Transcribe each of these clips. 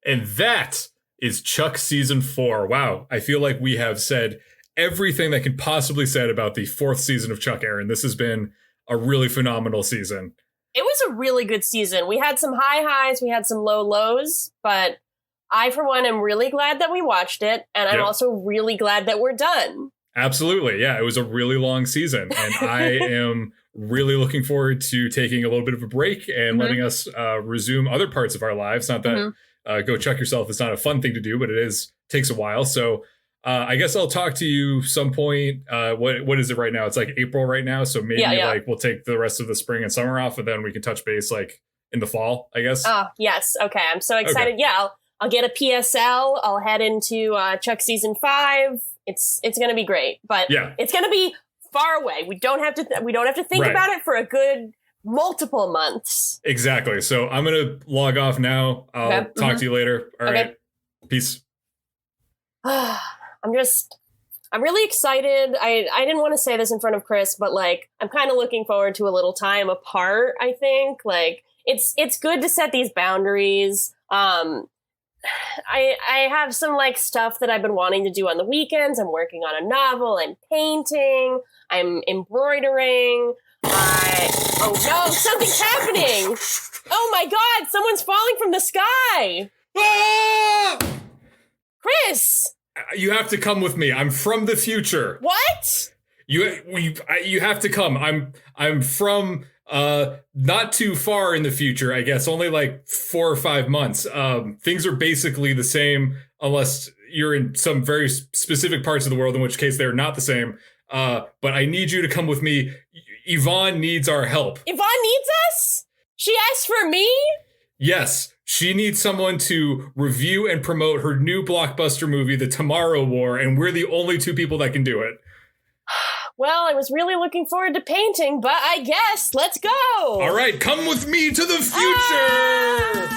And that is Chuck Season 4. Wow, I feel like we have said everything that can possibly be said about the 4th season of Chuck, Erin. This has been a really phenomenal season. It was a really good season. We had some high highs, we had some low lows, but I, for one, am really glad that we watched it, and I'm also really glad that we're done. Absolutely, yeah. It was a really long season, and I am really looking forward to taking a little bit of a break and letting us resume other parts of our lives. Not that Go Chuck Yourself is not a fun thing to do, but it takes a while. So I guess I'll talk to you some point. What is it right now? It's like April right now. So maybe like we'll take the rest of the spring and summer off, and then we can touch base like in the fall, I guess. Oh, yes. Okay. I'm so excited. Okay. Yeah. I'll get a PSL. I'll head into Chuck Season 5. It's going to be great, but it's going to be far away. We don't have to think about it for a good multiple months. Exactly. So I'm going to log off now. I'll talk to you later. All right. Peace. I'm really excited. I didn't want to say this in front of Chris, but like, I'm kind of looking forward to a little time apart. I think like it's good to set these boundaries. I have some like stuff that I've been wanting to do on the weekends. I'm working on a novel. I'm painting. I'm embroidering. Oh no, something's happening. Oh my God, someone's falling from the sky. Ah! Chris. You have to come with me. I'm from the future. What? You have to come. I'm from not too far in the future, I guess. Only like 4 or 5 months. Things are basically the same unless you're in some very specific parts of the world, in which case they're not the same. But I need you to come with me. Yvonne needs our help. Yvonne needs us? She asked for me? Yes. She needs someone to review and promote her new blockbuster movie, The Tomorrow War, and we're the only 2 people that can do it. Well, I was really looking forward to painting, but I guess let's go. All right, come with me to the future.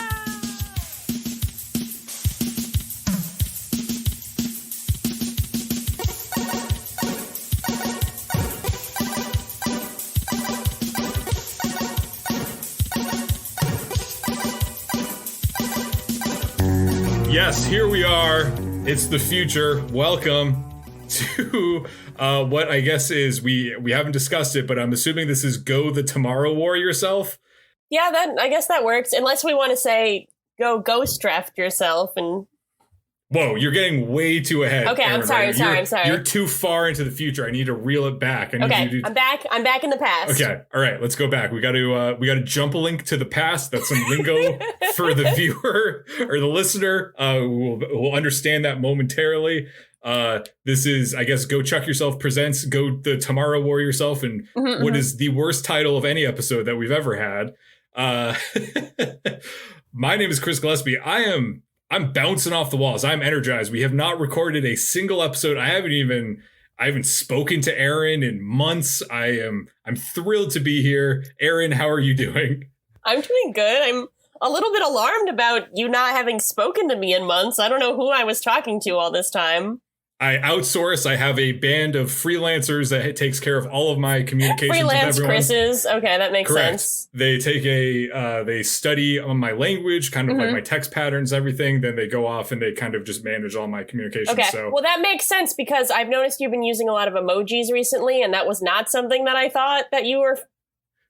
Yes, here we are. It's the future. Welcome to what I guess is we haven't discussed it, but I'm assuming this is Go the Tomorrow War Yourself. Yeah, I guess that works. Unless we want to say go ghost draft yourself and. Whoa, you're getting way too ahead. Okay, Erin, I'm sorry. You're too far into the future. I need to reel it back. I'm back. I'm back in the past. Okay, all right, let's go back. We got to jump a link to the past. That's some lingo for the viewer or the listener. We'll understand that momentarily. This is, I guess, Go Chuck Yourself presents Go the Tomorrow War Yourself, and what is the worst title of any episode that we've ever had. My name is Chris Gillespie. I'm bouncing off the walls. I'm energized. We have not recorded a single episode. I haven't spoken to Erin in months. I'm thrilled to be here. Erin, how are you doing? I'm doing good. I'm a little bit alarmed about you not having spoken to me in months. I don't know who I was talking to all this time. I outsource. I have a band of freelancers that takes care of all of my communications Freelance with everyone. Chris's. Okay, that makes Correct. sense. They take they study on my language, kind of like my text patterns, everything. Then they go off and they kind of just manage all my communications. Okay, So, well, that makes sense because I've noticed you've been using a lot of emojis recently, and that was not something that I thought that you were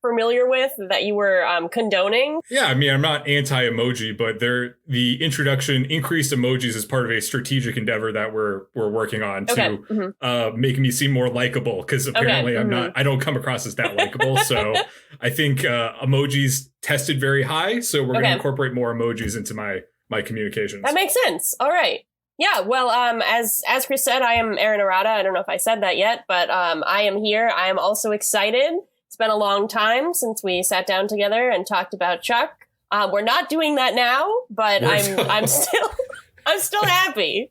familiar with, that you were condoning. Yeah, I mean, I'm not anti-emoji, but the introduction, increased emojis is part of a strategic endeavor that we're working on to make me seem more likable, because apparently I don't come across as that likable. So I think emojis tested very high, so we're going to incorporate more emojis into my communications. That makes sense. All right. Yeah, well, as Chris said, I am Erin Arata. I don't know if I said that yet, but I am here. I am also excited. It's been a long time since we sat down together and talked about Chuck. We're not doing that now, but I'm still happy.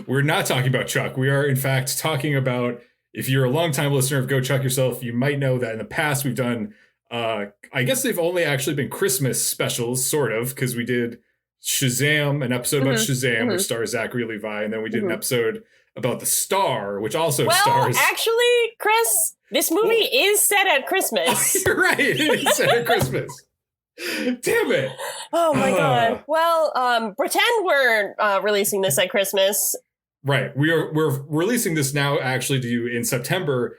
We're not talking about Chuck. We are, in fact, talking about, if you're a longtime listener of Go Chuck Yourself, you might know that in the past we've done, I guess they've only actually been Christmas specials, sort of, because we did Shazam, an episode about Shazam, which stars Zachary Levi, and then we did an episode about The Star, which also stars... Well, actually, Chris, this movie is set at Christmas. You're right, it is set at Christmas. Damn it. Oh my God. Well, pretend we're releasing this at Christmas. Right. We're releasing this now actually to you in September.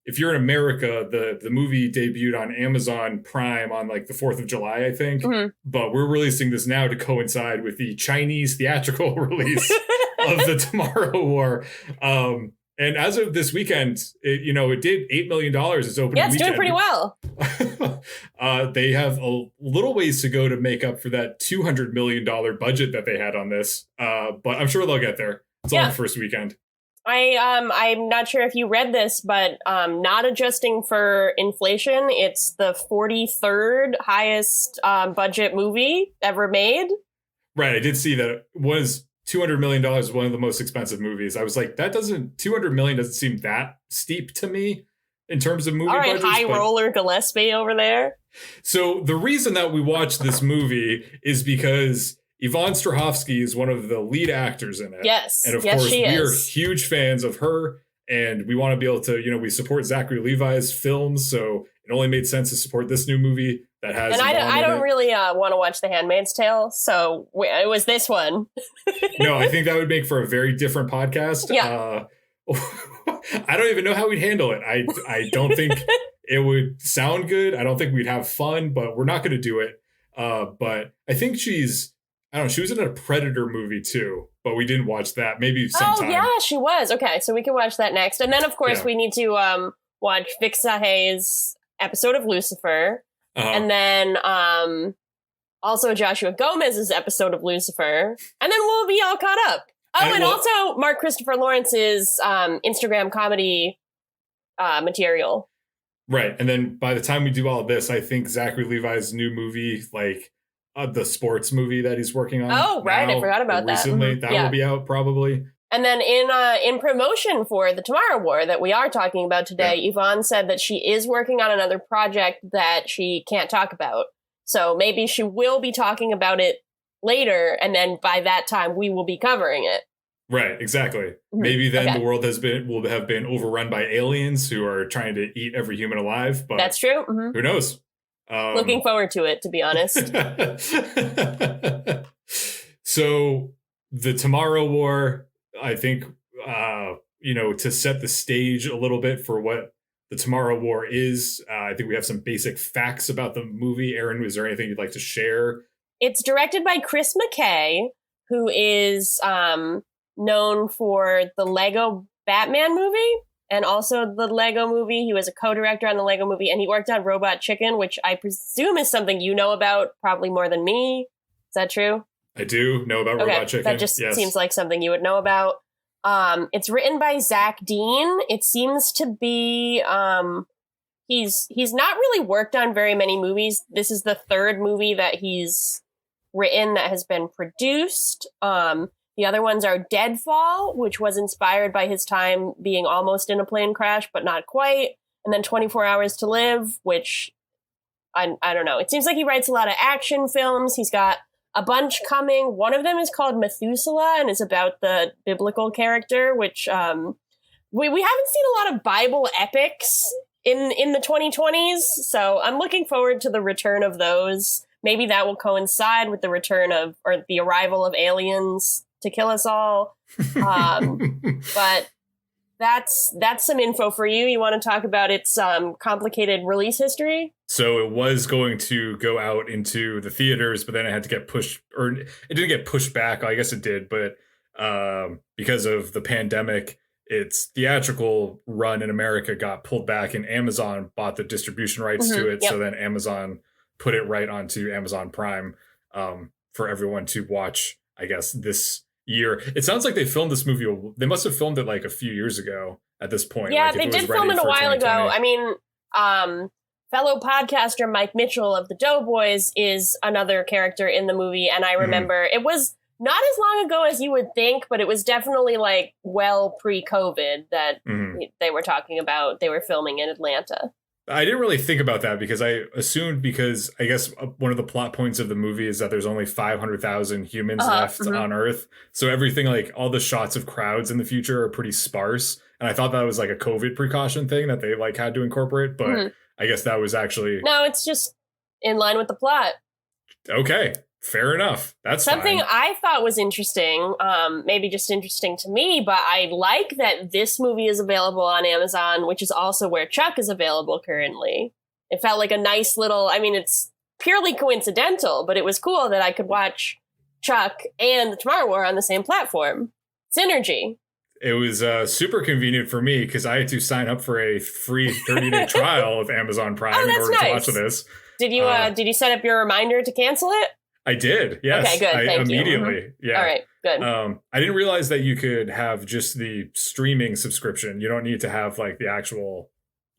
If you're in America, the movie debuted on Amazon Prime on like the 4th of July, I think. Mm-hmm. But we're releasing this now to coincide with the Chinese theatrical release of The Tomorrow War. And as of this weekend, it did $8 million. It's opening weekend. Yeah, it's doing pretty well. They have a little ways to go to make up for that $200 million budget that they had on this. But I'm sure they'll get there. It's on the first weekend. I'm not sure if you read this, but not adjusting for inflation, it's the 43rd highest budget movie ever made. Right. I did see that it was $200 million, one of the most expensive movies. I was like, $200 million doesn't seem that steep to me in terms of movie budgets. All right, high roller Gillespie over there. So the reason that we watched this movie is because Yvonne Strahovski is one of the lead actors in it. Yes. And of course, we are huge fans of her. And we want to be able to, we support Zachary Levi's films. So it only made sense to support this new movie that has. And I don't really want to watch The Handmaid's Tale. So it was this one. No, I think that would make for a very different podcast. Yeah. I don't even know how we'd handle it. I don't think it would sound good. I don't think we'd have fun, but we're not going to do it. But I think she was in a Predator movie too, but we didn't watch that. Maybe sometime. Oh, yeah, she was. Okay, so we can watch that next. And then, of course, we need to watch Vic Sahé's episode of Lucifer. Uh-huh. And then also Joshua Gomez's episode of Lucifer. And then we'll be all caught up. Oh, and also Mark Christopher Lawrence's Instagram comedy material. Right. And then by the time we do all of this, I think Zachary Levi's new movie, like the sports movie that he's working on. Oh, right. I forgot about that. Recently, that will be out probably. And then in promotion for The Tomorrow War that we are talking about today, Yvonne said that she is working on another project that she can't talk about. So maybe she will be talking about it later, and then by that time we will be covering it. Right, exactly. Mm-hmm. Maybe then the world will have been overrun by aliens who are trying to eat every human alive. But that's true. Mm-hmm. Who knows? Looking forward to it, to be honest. So the Tomorrow War, I think, to set the stage a little bit for what the Tomorrow War is, I think we have some basic facts about the movie. Erin, is there anything you'd like to share? It's directed by Chris McKay, who is known for the Lego Batman movie and also the Lego movie. He was a co-director on the Lego movie, and he worked on Robot Chicken, which I presume is something you know about probably more than me. Is that true? I do know about Robot Chicken. That just seems like something you would know about. It's written by Zach Dean. It seems to be he's not really worked on very many movies. This is the third movie that he's written that has been produced. The other ones are Deadfall, which was inspired by his time being almost in a plane crash, but not quite. And then 24 Hours to Live, which I don't know. It seems like he writes a lot of action films. He's got a bunch coming. One of them is called Methuselah and is about the biblical character, which we haven't seen a lot of Bible epics in the 2020s. So I'm looking forward to the return of those. Maybe that will coincide with the return of, or the arrival of aliens to kill us all. But that's some info for you. You want to talk about its complicated release history? So it was going to go out into the theaters, but then it had to get pushed, or it didn't get pushed back. I guess it did, but because of the pandemic, its theatrical run in America got pulled back, and Amazon bought the distribution rights to it. Yep. So then Amazon put it right onto Amazon Prime for everyone to watch, I guess, this year. It sounds like they filmed this movie. They must have filmed it like a few years ago at this point. Yeah, like they did film it a while ago. I mean, fellow podcaster Mike Mitchell of the Doughboys is another character in the movie. And I remember it was not as long ago as you would think, but it was definitely like well pre-COVID that they were talking about. They were filming in Atlanta. I didn't really think about that because I assumed, because I guess one of the plot points of the movie is that there's only 500,000 humans left on Earth. So everything, like all the shots of crowds in the future are pretty sparse. And I thought that was like a COVID precaution thing that they like had to incorporate. But I guess that was actually... No, it's just in line with the plot. Okay, fair enough. That's something fine. I thought was interesting, maybe just interesting to me, but I like that this movie is available on Amazon, which is also where Chuck is available currently. It felt like a nice little, I mean, it's purely coincidental, but it was cool that I could watch Chuck and The Tomorrow War on the same platform. Synergy. It was super convenient for me because I had to sign up for a free 30-day trial of Amazon Prime in order to watch this. Did you set up your reminder to cancel it? I did. Yes. Okay, good. Thank you. Immediately. Mm-hmm. Yeah. All right. Good. I didn't realize that you could have just the streaming subscription. You don't need to have like the actual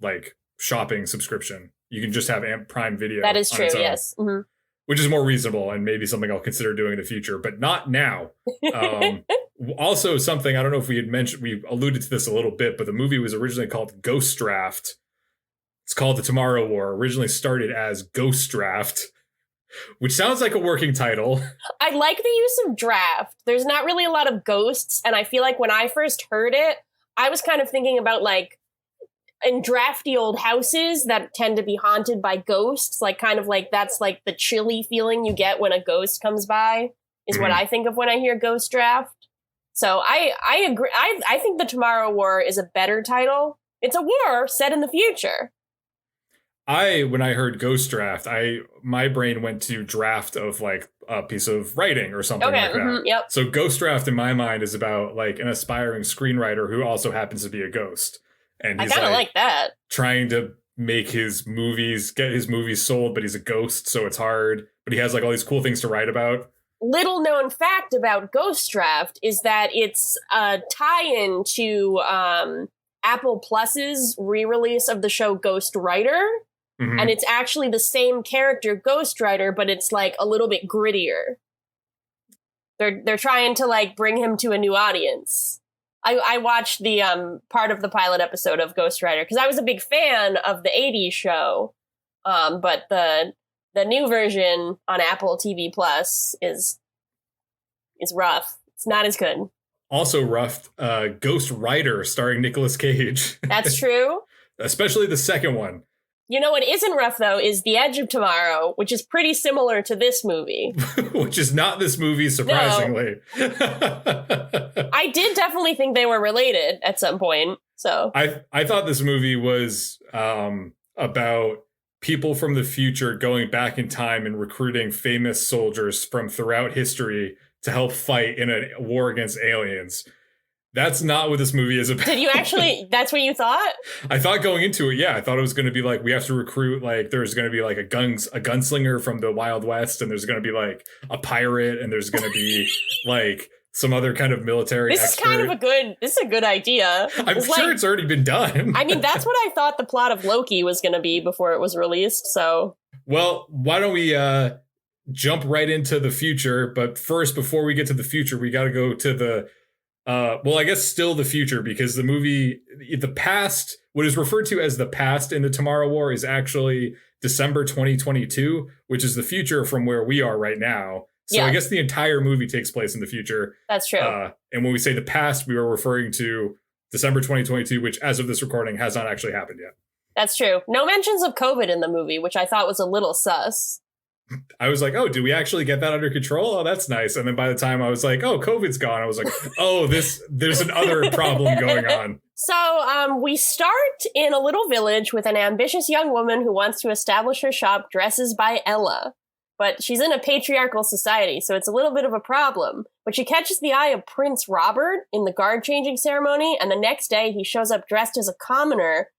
like shopping subscription. You can just have Prime Video. That is true. Yes. Mm-hmm. Which is more reasonable and maybe something I'll consider doing in the future, but not now. Also, something I don't know if we had mentioned, we alluded to this a little bit, but the movie was originally called Ghost Draft. It's called The Tomorrow War. Originally started as Ghost Draft, which sounds like a working title. I like the use of draft. There's not really a lot of ghosts, and I feel like when I first heard it, I was kind of thinking about like in drafty old houses that tend to be haunted by ghosts, like kind of like that's like the chilly feeling you get when a ghost comes by is what I think of when I hear Ghost Draft. So I agree. I think The Tomorrow War is a better title. It's a war set in the future. When I heard Ghost Draft, my brain went to draft of like a piece of writing or something like that. Yep. So Ghost Draft in my mind is about like an aspiring screenwriter who also happens to be a ghost. And he's I kind of like that. Trying to make get his movies sold, but he's a ghost, so it's hard. But he has like all these cool things to write about. Little known fact about Ghost Draft is that it's a tie-in to Apple Plus's re-release of the show Ghost Rider. Mm-hmm. And it's actually the same character, Ghost Rider, but it's like a little bit grittier. They're trying to like bring him to a new audience. I watched the part of the pilot episode of Ghost Rider because I was a big fan of the 80s show. But the new version on Apple TV Plus is rough. It's not as good. Also rough, Ghost Rider starring Nicolas Cage. That's true. Especially the second one. You know what isn't rough, though, is The Edge of Tomorrow, which is pretty similar to this movie. Which is not this movie, surprisingly. No. I did definitely think they were related at some point. So I thought this movie was about people from the future going back in time and recruiting famous soldiers from throughout history to help fight in a war against aliens. That's not what this movie is about. Did you actually? That's what you thought? I thought going into it, yeah. I thought it was going to be like, we have to recruit, like, there's going to be like a gunslinger from the Wild West, and there's going to be like a pirate, and there's going to be like some other kind of military expert. This is a good idea. I'm sure it's already been done. I mean, that's what I thought the plot of Loki was going to be before it was released, so. Well, why don't we jump right into the future? But first, before we get to the future, we got to go to the I guess still the future, because the movie, the past, what is referred to as the past in The Tomorrow War is actually December 2022, which is the future from where we are right now. So yeah. I guess the entire movie takes place in the future. That's true. And when we say the past, we are referring to December 2022, which as of this recording has not actually happened yet. That's true. No mentions of COVID in the movie, which I thought was a little sus. I was like, oh, did we actually get that under control? Oh, that's nice. And then by the time I was like, oh, COVID's gone, I was like, oh, there's another problem going on. So we start in a little village with an ambitious young woman who wants to establish her shop, Dresses by Ella. But she's in a patriarchal society, so it's a little bit of a problem. But she catches the eye of Prince Robert in the guard-changing ceremony, and the next day he shows up dressed as a commoner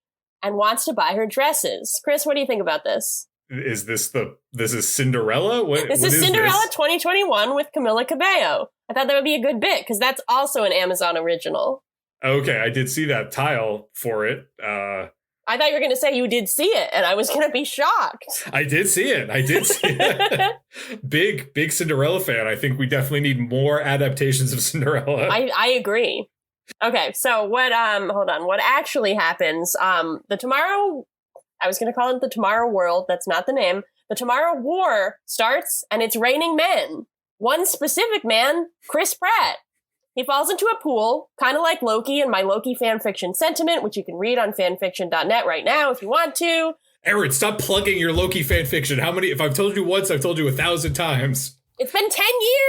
and wants to buy her dresses. Chris, what do you think about this? Is this Cinderella? This is Cinderella 2021 with Camila Cabello. I thought that would be a good bit because that's also an Amazon original. Okay, I did see that tile for it. I thought you were going to say you did see it, and I was going to be shocked. I did see it. Big Cinderella fan. I think we definitely need more adaptations of Cinderella. I agree. Okay, so what actually happens? I was going to call it the Tomorrow World. That's not the name. The Tomorrow War starts, and it's raining men. One specific man, Chris Pratt. He falls into a pool, kind of like Loki and my Loki fanfiction sentiment, which you can read on fanfiction.net right now if you want to. Erin, stop plugging your Loki fan fiction. How many? If I've told you once, I've told you 1,000 times. It's been 10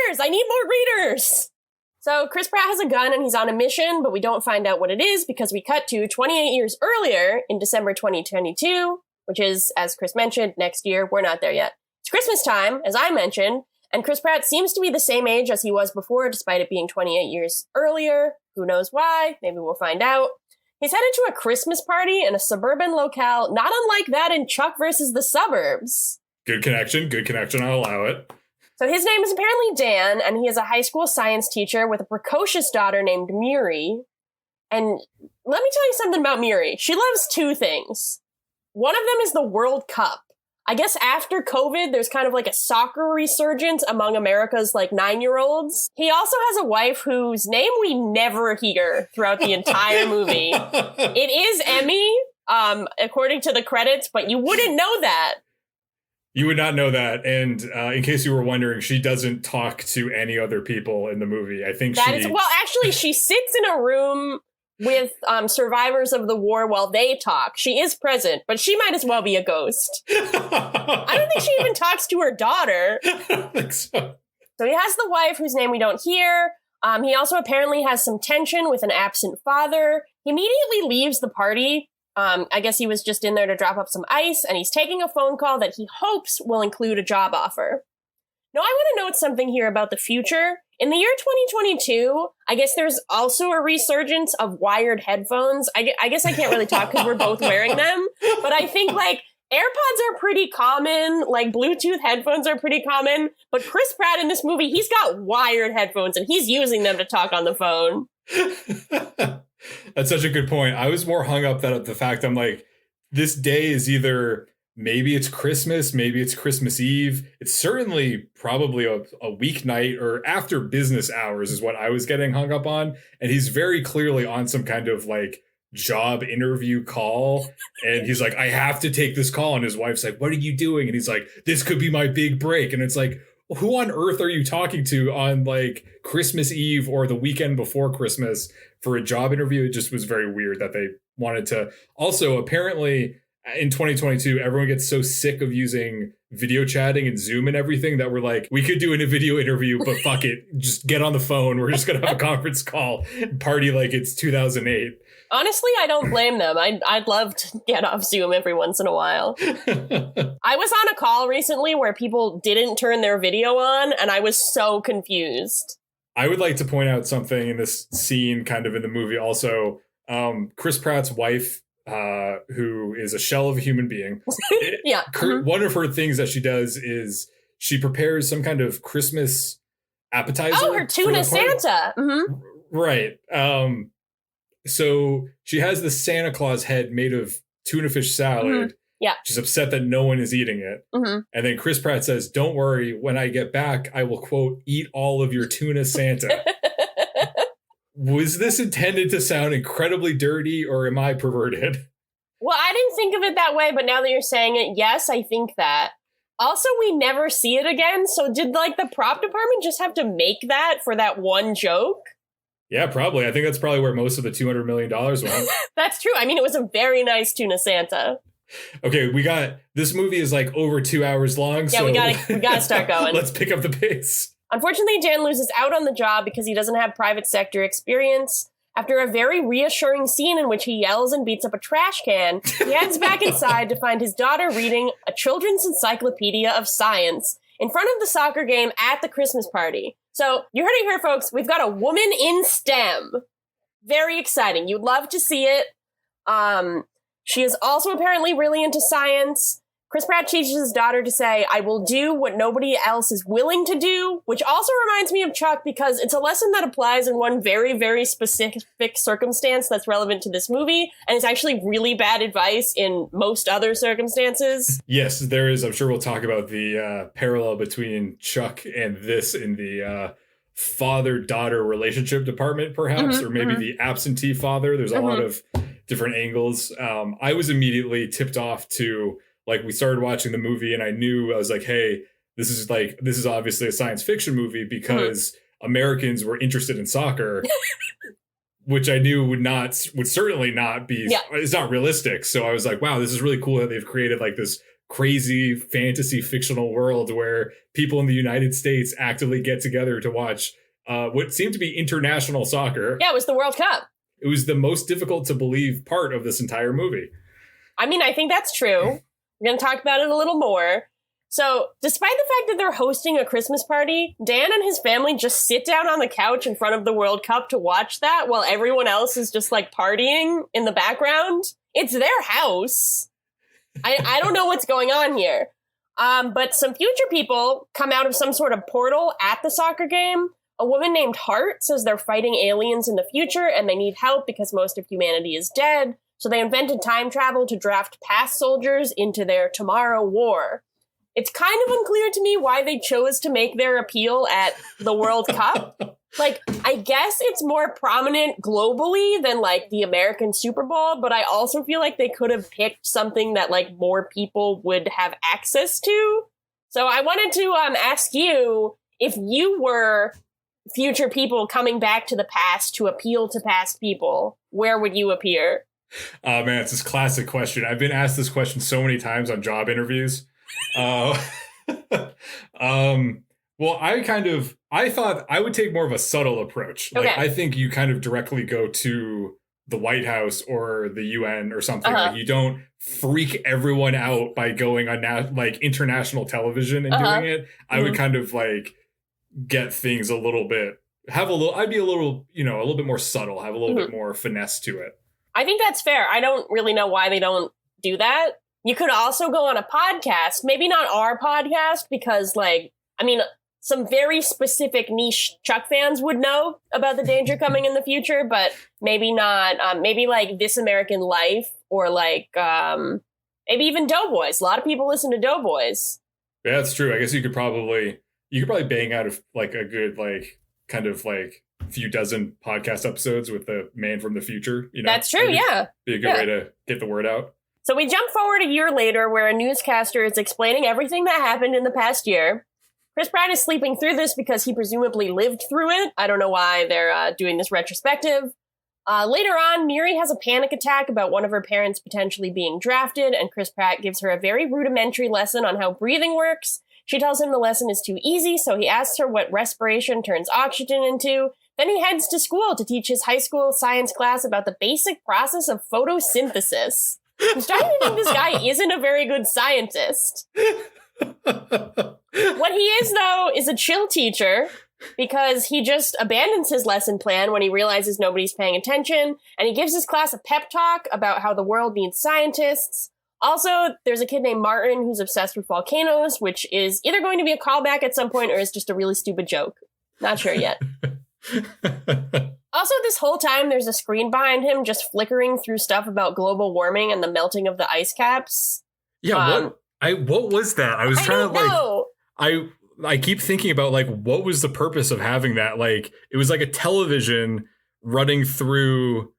years. I need more readers. So Chris Pratt has a gun and he's on a mission, but we don't find out what it is because we cut to 28 years earlier in December 2022, which is, as Chris mentioned, next year. We're not there yet. It's Christmas time, as I mentioned, and Chris Pratt seems to be the same age as he was before, despite it being 28 years earlier. Who knows why? Maybe we'll find out. He's headed to a Christmas party in a suburban locale, not unlike that in Chuck versus the Suburbs. Good connection. I'll allow it. So his name is apparently Dan, and he is a high school science teacher with a precocious daughter named Miri. And let me tell you something about Miri. She loves two things. One of them is the World Cup. I guess after COVID, there's kind of like a soccer resurgence among America's like 9-year-olds. He also has a wife whose name we never hear throughout the entire movie. It is Emmy, according to the credits, but you wouldn't know that. You would not know that. And in case you were wondering, she doesn't talk to any other people in the movie. I think actually, she sits in a room with survivors of the war while they talk. She is present, but she might as well be a ghost. I don't think she even talks to her daughter. I don't think so. So he has the wife whose name we don't hear. He also apparently has some tension with an absent father. He immediately leaves the party. I guess he was just in there to drop up some ice, and he's taking a phone call that he hopes will include a job offer. Now, I want to note something here about the future. In the year 2022, I guess there's also a resurgence of wired headphones. I guess I can't really talk because we're both wearing them, but I think, like, AirPods are pretty common, like, Bluetooth headphones are pretty common, but Chris Pratt in this movie, he's got wired headphones, and he's using them to talk on the phone. That's such a good point. I was more hung up that the fact I'm like, this day is either maybe it's Christmas, maybe it's Christmas Eve. It's certainly probably a weeknight or after business hours is what I was getting hung up on. And he's very clearly on some kind of like job interview call. And he's like, I have to take this call. And his wife's like, what are you doing? And he's like, this could be my big break. And it's like, who on earth are you talking to on like Christmas Eve or the weekend before Christmas for a job interview? It just was very weird that they wanted to. Also, apparently in 2022, everyone gets so sick of using video chatting and Zoom and everything that we're like, we could do a video interview, but fuck it. Just get on the phone. We're just going to have a conference call and party like it's 2008. Honestly, I don't blame them. I'd love to get off Zoom every once in a while. I was on a call recently where people didn't turn their video on, and I was so confused. I would like to point out something in this scene kind of in the movie also. Chris Pratt's wife, who is a shell of a human being. Yeah. One of her things that she does is she prepares some kind of Christmas appetizer. Oh, her tuna Santa. Mm-hmm. Right. So she has the Santa Claus head made of tuna fish salad. Mm-hmm. Yeah. She's upset that no one is eating it. Mm-hmm. And then Chris Pratt says, don't worry, when I get back, I will, quote, eat all of your tuna Santa. Was this intended to sound incredibly dirty, or am I perverted? Well, I didn't think of it that way, but now that you're saying it, yes, I think that. Also, we never see it again, so did, like, the prop department just have to make that for that one joke? Yeah, probably. I think that's probably where most of the $200 million went. That's true. I mean, it was a very nice tuna Santa. Okay, this movie is like over 2 hours long. Yeah, so we gotta start going. Let's pick up the pace. Unfortunately, Dan loses out on the job because he doesn't have private sector experience. After a very reassuring scene in which he yells and beats up a trash can, he heads back inside to find his daughter reading a children's encyclopedia of science in front of the soccer game at the Christmas party. So, you heard it here, folks. We've got a woman in STEM. Very exciting. You'd love to see it. She is also apparently really into science. Chris Pratt teaches his daughter to say, I will do what nobody else is willing to do, which also reminds me of Chuck because it's a lesson that applies in one very, very specific circumstance that's relevant to this movie, and it's actually really bad advice in most other circumstances. Yes, there is. I'm sure we'll talk about the parallel between Chuck and this in the father-daughter relationship department, perhaps, or maybe the absentee father. There's a lot of different angles. I was immediately tipped off to... Like, we started watching the movie and I was like, hey, this is obviously a science fiction movie because Americans were interested in soccer. which I knew would certainly not be, it's not realistic. So I was like, wow, this is really cool that they've created like this crazy fantasy fictional world where people in the United States actively get together to watch what seemed to be international soccer. Yeah, it was the World Cup. It was the most difficult to believe part of this entire movie. I mean, I think that's true. We're going to talk about it a little more. So, despite the fact that they're hosting a Christmas party, Dan and his family just sit down on the couch in front of the World Cup to watch that while everyone else is just like partying in the background. It's their house. I don't know what's going on here. But some future people come out of some sort of portal at the soccer game. A woman named Hart says they're fighting aliens in the future and they need help because most of humanity is dead. So they invented time travel to draft past soldiers into their tomorrow war. It's kind of unclear to me why they chose to make their appeal at the World Cup. Like, I guess it's more prominent globally than, like, the American Super Bowl, but I also feel like they could have picked something that, like, more people would have access to. So I wanted to ask you, if you were future people coming back to the past to appeal to past people, where would you appear? Oh, man, it's this classic question. I've been asked this question so many times on job interviews. Well, I thought I would take more of a subtle approach. Like, I think you kind of directly go to the White House or the UN or something. Like, you don't freak everyone out by going on international television and doing it. I would kind of like get things a little bit, I'd be a little bit more subtle, have a little bit more finesse to it. I think that's fair. I don't really know why they don't do that. You could also go on a podcast, maybe not our podcast, because, like, I mean, some very specific niche Chuck fans would know about the danger coming in the future, but maybe not, maybe like This American Life or like, maybe even Doughboys. A lot of people listen to Doughboys. Yeah, that's true. I guess you could probably bang out like a good, like, kind of like few dozen podcast episodes with the man from the future. You know, that's true. Yeah. Be a good way to get the word out. So we jump forward a year later where a newscaster is explaining everything that happened in the past year. Chris Pratt is sleeping through this because he presumably lived through it. I don't know why they're doing this retrospective. Later on, Miri has a panic attack about one of her parents potentially being drafted, and Chris Pratt gives her a very rudimentary lesson on how breathing works. She tells him the lesson is too easy, so he asks her what respiration turns oxygen into. Then he heads to school to teach his high school science class about the basic process of photosynthesis. I'm starting to think this guy isn't a very good scientist. What he is, though, is a chill teacher because he just abandons his lesson plan when he realizes nobody's paying attention, and he gives his class a pep talk about how the world needs scientists. Also, there's a kid named Martin who's obsessed with volcanoes, which is either going to be a callback at some point or is just a really stupid joke. Not sure yet. Also, this whole time, there's a screen behind him just flickering through stuff about global warming and the melting of the ice caps. Yeah, what was that? I was trying to know. I keep thinking about, like, what was the purpose of having that? Like, it was like a television running through,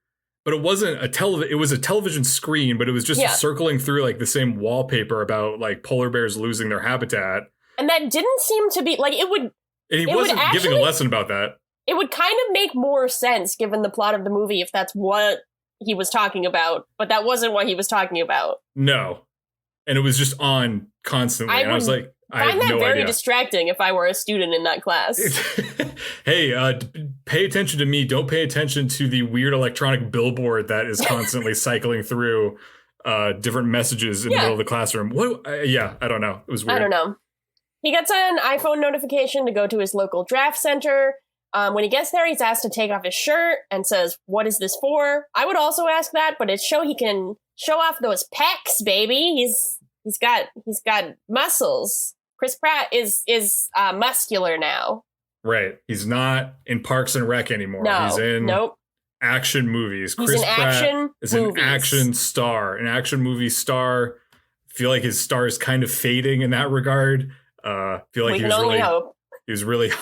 but it wasn't a television. It was a television screen, but it was just circling through, like, the same wallpaper about, like, polar bears losing their habitat. And that didn't seem to be, like, it would... And he wasn't giving a lesson about that. It would kind of make more sense given the plot of the movie if that's what he was talking about, but that wasn't what he was talking about. No. And it was just on constantly. And I was like, I have no idea. I find that very distracting if I were a student in that class. Hey, pay attention to me. Don't pay attention to the weird electronic billboard that is constantly cycling through different messages in the middle of the classroom. I don't know. It was weird. I don't know. He gets an iPhone notification to go to his local draft center. When he gets there, he's asked to take off his shirt and says, "What is this for?" I would also ask that, but it's he can show off those pecs, baby. He's got muscles. Chris Pratt is muscular now. Right. He's not in Parks and Rec anymore. No. He's in action movies. He's Chris an Pratt action is movies. an action star, an action movie star. I feel like his star is kind of fading in that regard. Feel like he was really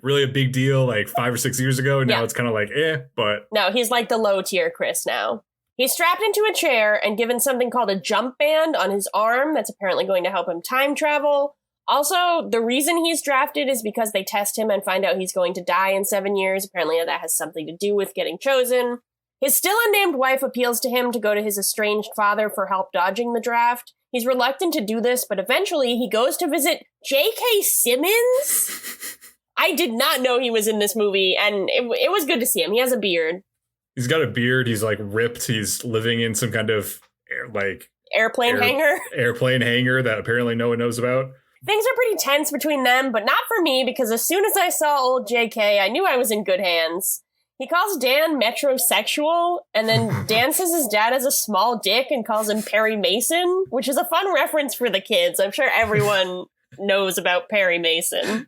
really a big deal like 5 or 6 years ago. Now it's kind of like, but... No, he's like the low tier Chris now. He's strapped into a chair and given something called a jump band on his arm that's apparently going to help him time travel. Also, the reason he's drafted is because they test him and find out he's going to die in 7 years. Apparently that has something to do with getting chosen. His still unnamed wife appeals to him to go to his estranged father for help dodging the draft. He's reluctant to do this, but eventually he goes to visit J.K. Simmons. I did not know he was in this movie, and it was good to see him. He has a beard. He's got a beard. He's like ripped. He's living in some kind of airplane hangar. Airplane hangar that apparently no one knows about. Things are pretty tense between them, but not for me, because as soon as I saw old JK, I knew I was in good hands. He calls Dan metrosexual, and then Dan says his dad has a small dick and calls him Perry Mason, which is a fun reference for the kids. I'm sure everyone knows about Perry Mason.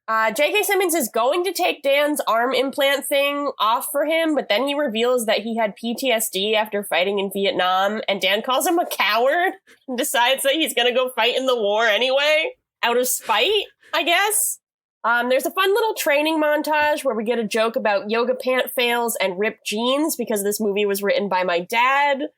J.K. Simmons is going to take Dan's arm implant thing off for him, but then he reveals that he had PTSD after fighting in Vietnam, and Dan calls him a coward and decides that he's going to go fight in the war anyway, out of spite, I guess. There's a fun little training montage where we get a joke about yoga pant fails and ripped jeans because this movie was written by my dad.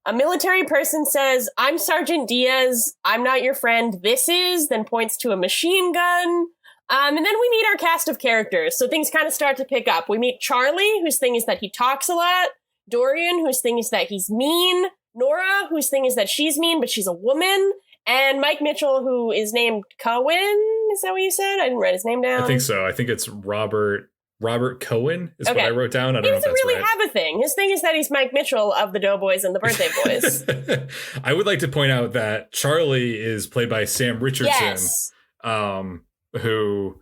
A military person says, "I'm Sergeant Diaz. I'm not your friend. This is," then points to a machine gun. And then we meet our cast of characters, so things kind of start to pick up. We meet Charlie, whose thing is that he talks a lot. Dorian, whose thing is that he's mean. Nora, whose thing is that she's mean, but she's a woman. And Mike Mitchell, who is named Cohen. Is that what you said? I didn't write his name down. I think so. I think it's Robert Cohen is what I wrote down. I don't know if that's really right. Have a thing. His thing is that he's Mike Mitchell of the Doughboys and the Birthday Boys. I would like to point out that Charlie is played by Sam Richardson, yes. Who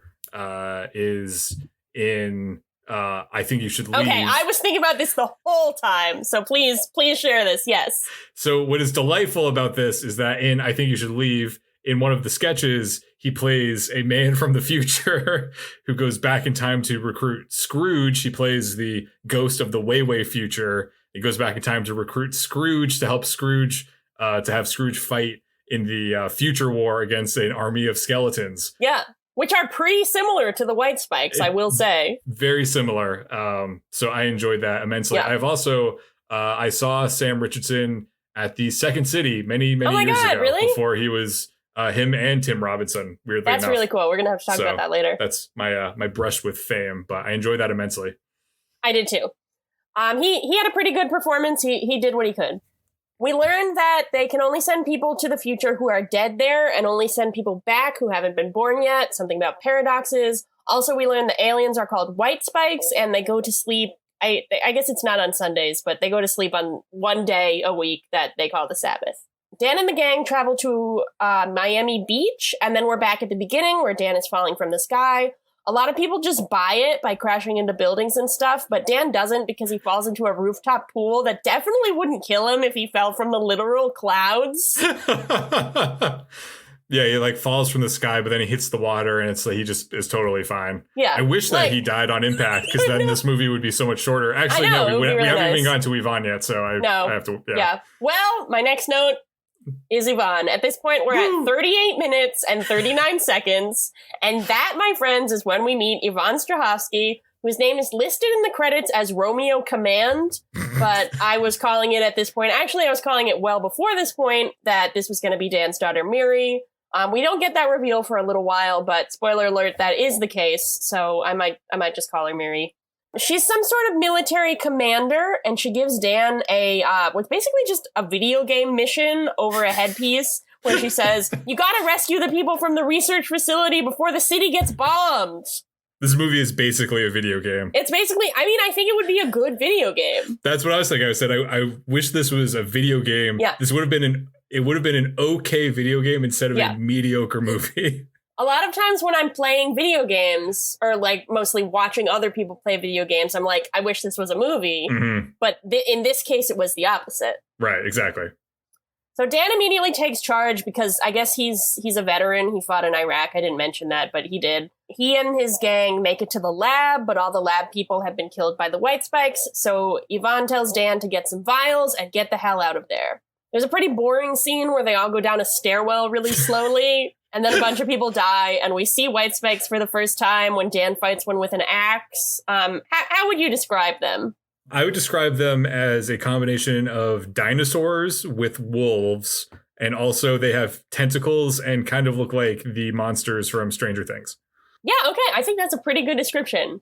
is in I Think You Should Leave. Okay, I was thinking about this the whole time, so please share this, yes. So what is delightful about this is that in I Think You Should Leave, in one of the sketches, he plays a man from the future who goes back in time to recruit Scrooge. He plays the ghost of the way future. He goes back in time to recruit Scrooge to help Scrooge, to have Scrooge fight in the future war against an army of skeletons. Yeah, which are pretty similar to the White Spikes, I will say. Very similar. So I enjoyed that immensely. Yeah. I've also, I saw Sam Richardson at the Second City many years ago. Really? Before he was him and Tim Robinson, weirdly enough. That's really cool. We're going to have to talk about that later. That's my brush with fame, but I enjoyed that immensely. I did too. He had a pretty good performance. He did what he could. We learned that they can only send people to the future who are dead there and only send people back who haven't been born yet, something about paradoxes. Also, we learned the aliens are called White Spikes and they go to sleep. I guess it's not on Sundays, but they go to sleep on one day a week that they call the Sabbath. Dan and the gang travel to Miami Beach, and then we're back at the beginning where Dan is falling from the sky. A lot of people just buy it by crashing into buildings and stuff, but Dan doesn't because he falls into a rooftop pool that definitely wouldn't kill him if he fell from the literal clouds. Yeah, he falls from the sky, but then he hits the water and he just is totally fine. Yeah. I wish that he died on impact because then this movie would be so much shorter. Actually, no, we haven't even gone to Yvonne yet, so I have to. Yeah. Well, my next note is Yvonne. At this point, we're at 38 minutes and 39 seconds. And that, my friends, is when we meet Yvonne Strahovski, whose name is listed in the credits as Romeo Command. But I was calling it at this point. Actually, I was calling it well before this point that this was going to be Dan's daughter, Miri. We don't get that reveal for a little while, but spoiler alert, that is the case. So I might just call her Miri. She's some sort of military commander, and she gives Dan what's basically just a video game mission over a headpiece, where she says, "You gotta rescue the people from the research facility before the city gets bombed." This movie is basically a video game. It's basically, I think it would be a good video game. That's what I was thinking. I said, I wish this was a video game. Yeah. This would have been an okay video game instead of a mediocre movie. A lot of times when I'm playing video games, or mostly watching other people play video games, I'm like, I wish this was a movie. Mm-hmm. But in this case, it was the opposite. Right, exactly. So Dan immediately takes charge because I guess he's a veteran. He fought in Iraq. I didn't mention that, but he did. He and his gang make it to the lab, but all the lab people have been killed by the White Spikes. So Yvonne tells Dan to get some vials and get the hell out of there. There's a pretty boring scene where they all go down a stairwell really slowly. And then a bunch of people die, and we see White Spikes for the first time when Dan fights one with an axe. How would you describe them? I would describe them as a combination of dinosaurs with wolves And also they have tentacles and kind of look like the monsters from Stranger Things. Yeah, okay. I think that's a pretty good description.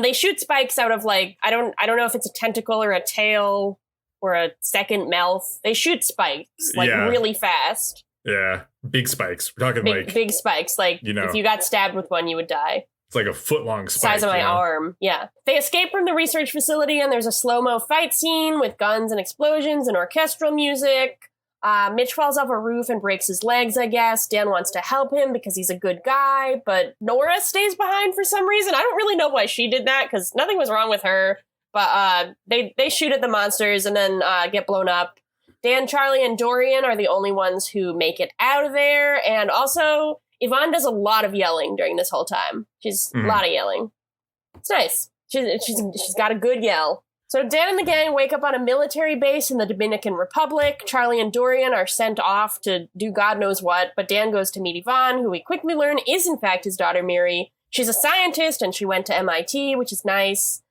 They shoot spikes out of like, I don't know if it's a tentacle or a tail or a second mouth. They shoot spikes like really fast. Yeah, big spikes. We're talking big spikes. Like, if you got stabbed with one, you would die. It's like a foot-long spike. Size of my arm. Yeah. They escape from the research facility, and there's a slow-mo fight scene with guns and explosions and orchestral music. Mitch falls off a roof and breaks his legs, I guess. Dan wants to help him because he's a good guy, but Nora stays behind for some reason. I don't really know why she did that, because nothing was wrong with her. But they shoot at the monsters and then get blown up. Dan, Charlie, and Dorian are the only ones who make it out of there. And also, Yvonne does a lot of yelling during this whole time. She's a lot of yelling. It's nice. She's got a good yell. So Dan and the gang wake up on a military base in the Dominican Republic. Charlie and Dorian are sent off to do God knows what, but Dan goes to meet Yvonne, who we quickly learn is in fact his daughter Miri. She's a scientist and she went to MIT, which is nice.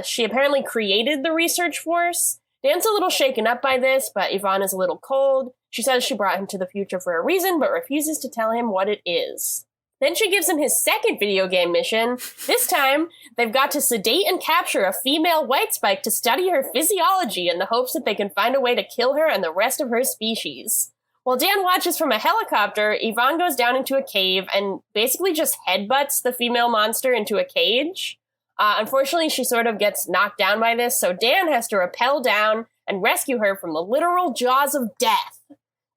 She apparently created the research force. Dan's a little shaken up by this, but Yvonne is a little cold. She says she brought him to the future for a reason, but refuses to tell him what it is. Then she gives him his second video game mission. This time, they've got to sedate and capture a female white spike to study her physiology in the hopes that they can find a way to kill her and the rest of her species. While Dan watches from a helicopter, Yvonne goes down into a cave and basically just headbutts the female monster into a cage. Unfortunately, she sort of gets knocked down by this, so Dan has to rappel down and rescue her from the literal jaws of death.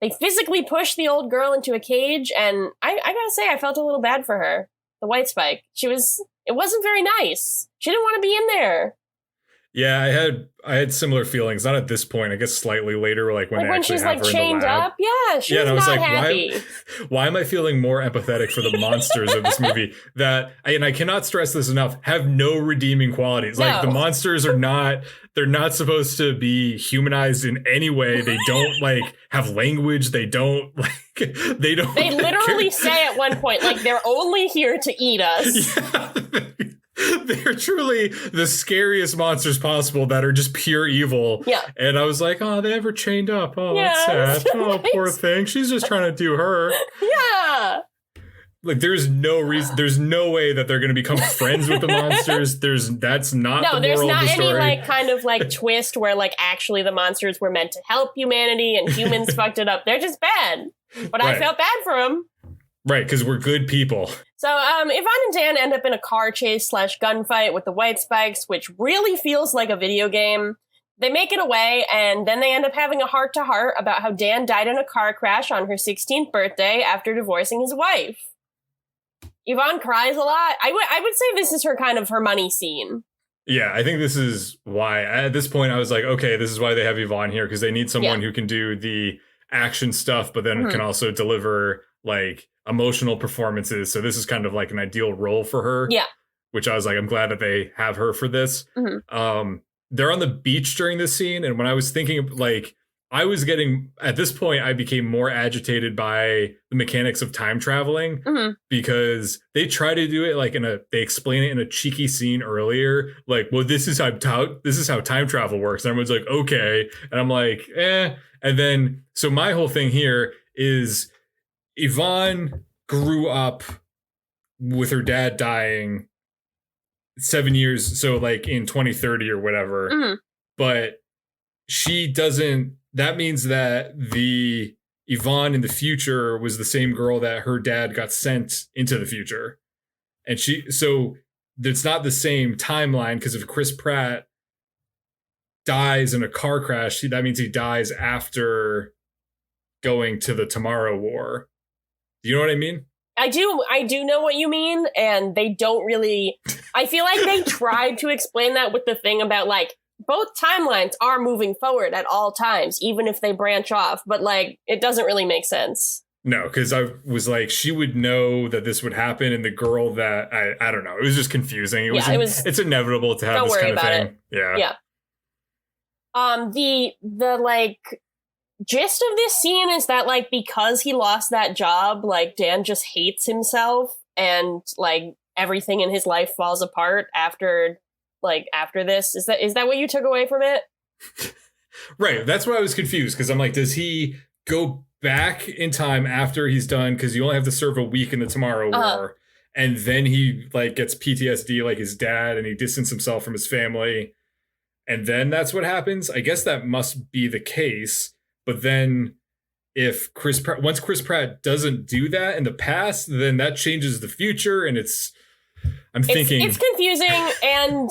They physically push the old girl into a cage, and I gotta say, I felt a little bad for her. The white spike. It wasn't very nice. She didn't want to be in there. Yeah, I had similar feelings. Not at this point. I guess slightly later, like when she's like chained up. Yeah, she's not like, happy. Why am I feeling more empathetic for the monsters of this movie that, and I cannot stress this enough, have no redeeming qualities. Like the monsters are not. They're not supposed to be humanized in any way. They don't like have language. They don't like. They don't. They literally say at one point, like, they're only here to eat us. Yeah. They're truly the scariest monsters possible that are just pure evil. Yeah. And I was like, oh, they have her chained up. Oh, yeah, that's sad. So oh, nice. Poor thing. She's just trying to do her. Yeah. Like, there's no reason. There's no way that they're going to become friends with the monsters. That's not the moral of the story. No, there's not any, like, kind of, like, twist where, like, actually the monsters were meant to help humanity and humans fucked it up. They're just bad. But right. I felt bad for them. Right, because we're good people. So Yvonne and Dan end up in a car chase / gunfight with the white spikes, which really feels like a video game. They make it away, and then they end up having a heart-to-heart about how Dan died in a car crash on her 16th birthday after divorcing his wife. Yvonne cries a lot. I would say this is her money scene. Yeah, I think this is why. At this point, I was like, okay, this is why they have Yvonne here, because they need someone who can do the action stuff, but then can also deliver, like, emotional performances. So this is kind of like an ideal role for her. Yeah. Which I was like, I'm glad that they have her for this. They're on the beach during this scene. And when I was thinking, like, I was getting, at this point, I became more agitated by the mechanics of time traveling because they try to do it like they explain it in a cheeky scene earlier. Like, well, this is how time travel works. And everyone's like, okay. And I'm like, eh. And then, so my whole thing here is Yvonne grew up with her dad dying 7 years. So like in 2030 or whatever, but she doesn't, that means that the Yvonne in the future was the same girl that her dad got sent into the future. And so it's not the same timeline, because if Chris Pratt dies in a car crash, that means he dies after going to the Tomorrow War. Do you know what I mean? I do know what you mean, and they don't really, I feel like they tried to explain that with the thing about, like, both timelines are moving forward at all times, even if they branch off, but, like, it doesn't really make sense. No, because I was like, she would know that this would happen, and the girl that, I don't know, it was just confusing. It's inevitable to have this kind of thing. Yeah. The like, gist of this scene is that, like, because he lost that job, like, Dan just hates himself, and, like, everything in his life falls apart after this. Is that what you took away from it? Right. That's why I was confused, because I'm like, does he go back in time after he's done, because you only have to serve a week in the Tomorrow War, and then he like gets PTSD like his dad, and he distances himself from his family, and then that's what happens. I guess that must be the case. But then if once Chris Pratt doesn't do that in the past, then that changes the future, and I'm thinking it's confusing. And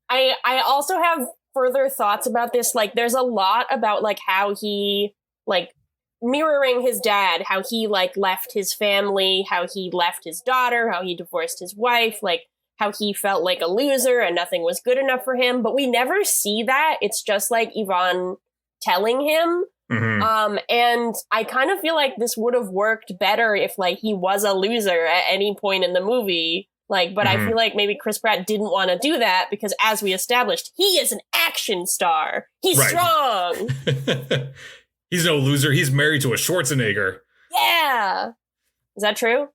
I also have further thoughts about this. Like, there's a lot about like how he like mirroring his dad, how he like left his family, how he left his daughter, how he divorced his wife, like how he felt like a loser and nothing was good enough for him. But we never see that. It's just like Yvonne telling him. And I kind of feel like this would have worked better if like he was a loser at any point in the movie. Like, but I feel like maybe Chris Pratt didn't want to do that because, as we established, he is an action star. He's strong. He's no loser. He's married to a Schwarzenegger. Yeah. Is that true?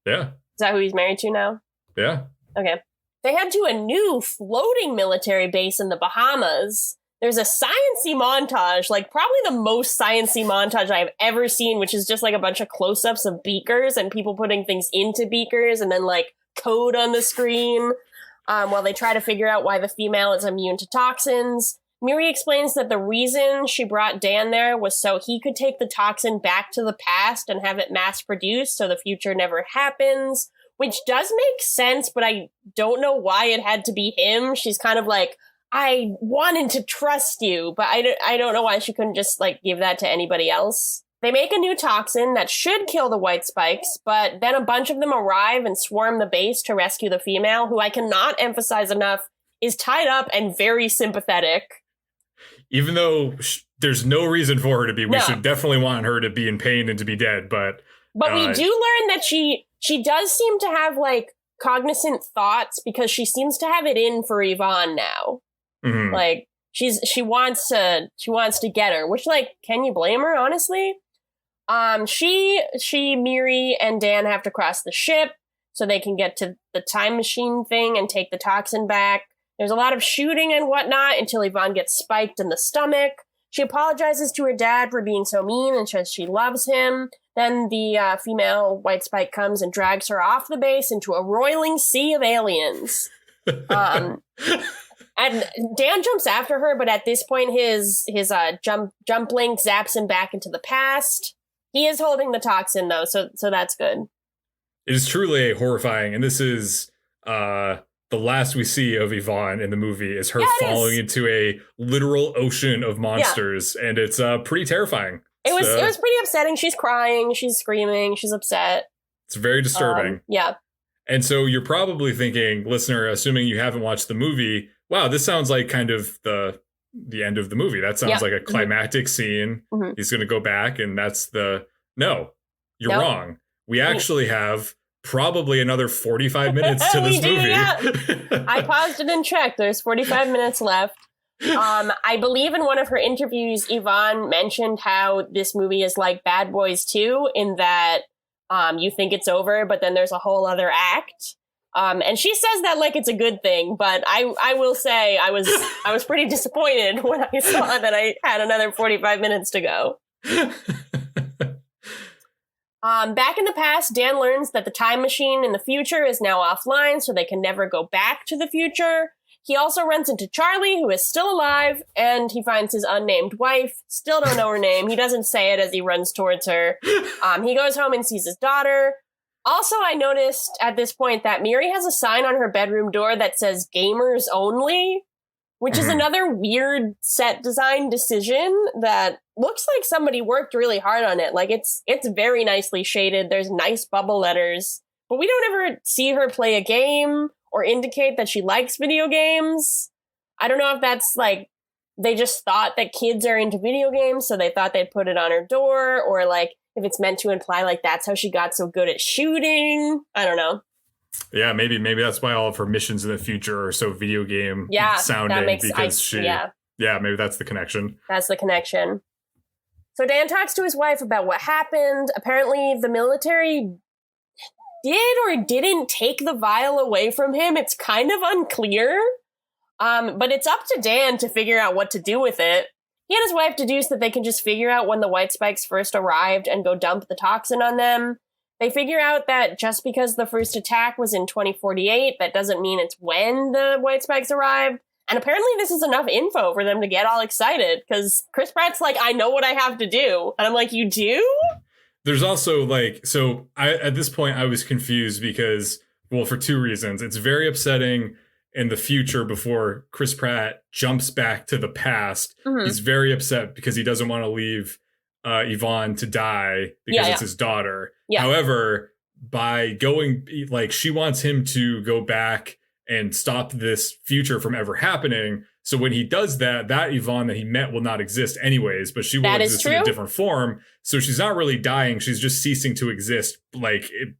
Yeah. Is that who he's married to now? Yeah. Okay. They head to a new floating military base in the Bahamas. There's a science-y montage, like probably the most science-y montage I've ever seen, which is just like a bunch of close-ups of beakers and people putting things into beakers and then like code on the screen while they try to figure out why the female is immune to toxins. Miri explains that the reason she brought Dan there was so he could take the toxin back to the past and have it mass-produced so the future never happens, which does make sense, but I don't know why it had to be him. She's kind of like, I wanted to trust you, but I don't know why she couldn't just like give that to anybody else. They make a new toxin that should kill the white spikes, but then a bunch of them arrive and swarm the base to rescue the female, who I cannot emphasize enough is tied up and very sympathetic. Even though there's no reason for her to be, we should definitely want her to be in pain and to be dead, but we do learn that she does seem to have like cognizant thoughts because she seems to have it in for Yvonne now. Like she wants to get her, which like, can you blame her, honestly? She, Miri and Dan have to cross the ship so they can get to the time machine thing and take the toxin back. There's a lot of shooting and whatnot until Yvonne gets spiked in the stomach. She apologizes to her dad for being so mean and says she loves him. Then the female white spike comes and drags her off the base into a roiling sea of aliens. And Dan jumps after her, but at this point his jump link zaps him back into the past. He is holding the toxin though, so that's good. It is truly horrifying, and this is the last we see of Yvonne in the movie is her falling into a literal ocean of monsters, and it's pretty terrifying. It was pretty upsetting. She's crying, she's screaming, she's upset. It's very disturbing. Yeah. And so you're probably thinking, listener, assuming you haven't watched the movie, wow, this sounds like kind of the end of the movie. That sounds like a climactic scene. He's going to go back, and that's no, you're wrong. We actually have probably another 45 minutes to this movie. Yeah. I paused it and checked. There's 45 minutes left. I believe in one of her interviews, Yvonne mentioned how this movie is like Bad Boys 2 in that you think it's over, but then there's a whole other act. And she says that like it's a good thing, but I will say I was pretty disappointed when I saw that I had another 45 minutes to go. Back in the past, Dan learns that the time machine in the future is now offline, so they can never go back to the future. He also runs into Charlie, who is still alive, and he finds his unnamed wife. Still don't know her name. He doesn't say it as he runs towards her. He goes home and sees his daughter. Also, I noticed at this point that Miri has a sign on her bedroom door that says gamers only, which is another weird set design decision that looks like somebody worked really hard on it. Like it's very nicely shaded. There's nice bubble letters, but we don't ever see her play a game or indicate that she likes video games. I don't know if that's like, they just thought that kids are into video games, so they thought they'd put it on her door, or like, if it's meant to imply like that's how she got so good at shooting. I don't know. Yeah, maybe that's why all of her missions in the future are so video game sounding. That makes because maybe that's the connection. That's the connection. So Dan talks to his wife about what happened. Apparently the military did or didn't take the vial away from him. It's kind of unclear. But it's up to Dan to figure out what to do with it. He and his wife deduce that they can just figure out when the white spikes first arrived and go dump the toxin on them. They figure out that just because the first attack was in 2048, that doesn't mean it's when the white spikes arrived. And apparently this is enough info for them to get all excited, because Chris Pratt's like, I know what I have to do. And I'm like, you do? There's also at this point I was confused because, well, for two reasons. It's very upsetting in the future before Chris Pratt jumps back to the past. Mm-hmm. He's very upset because he doesn't want to leave Yvonne to die because it's his daughter. Yeah. However, by going, she wants him to go back and stop this future from ever happening. So when he does that Yvonne that he met will not exist anyways, but she will exist in a different form. So she's not really dying. She's just ceasing to exist,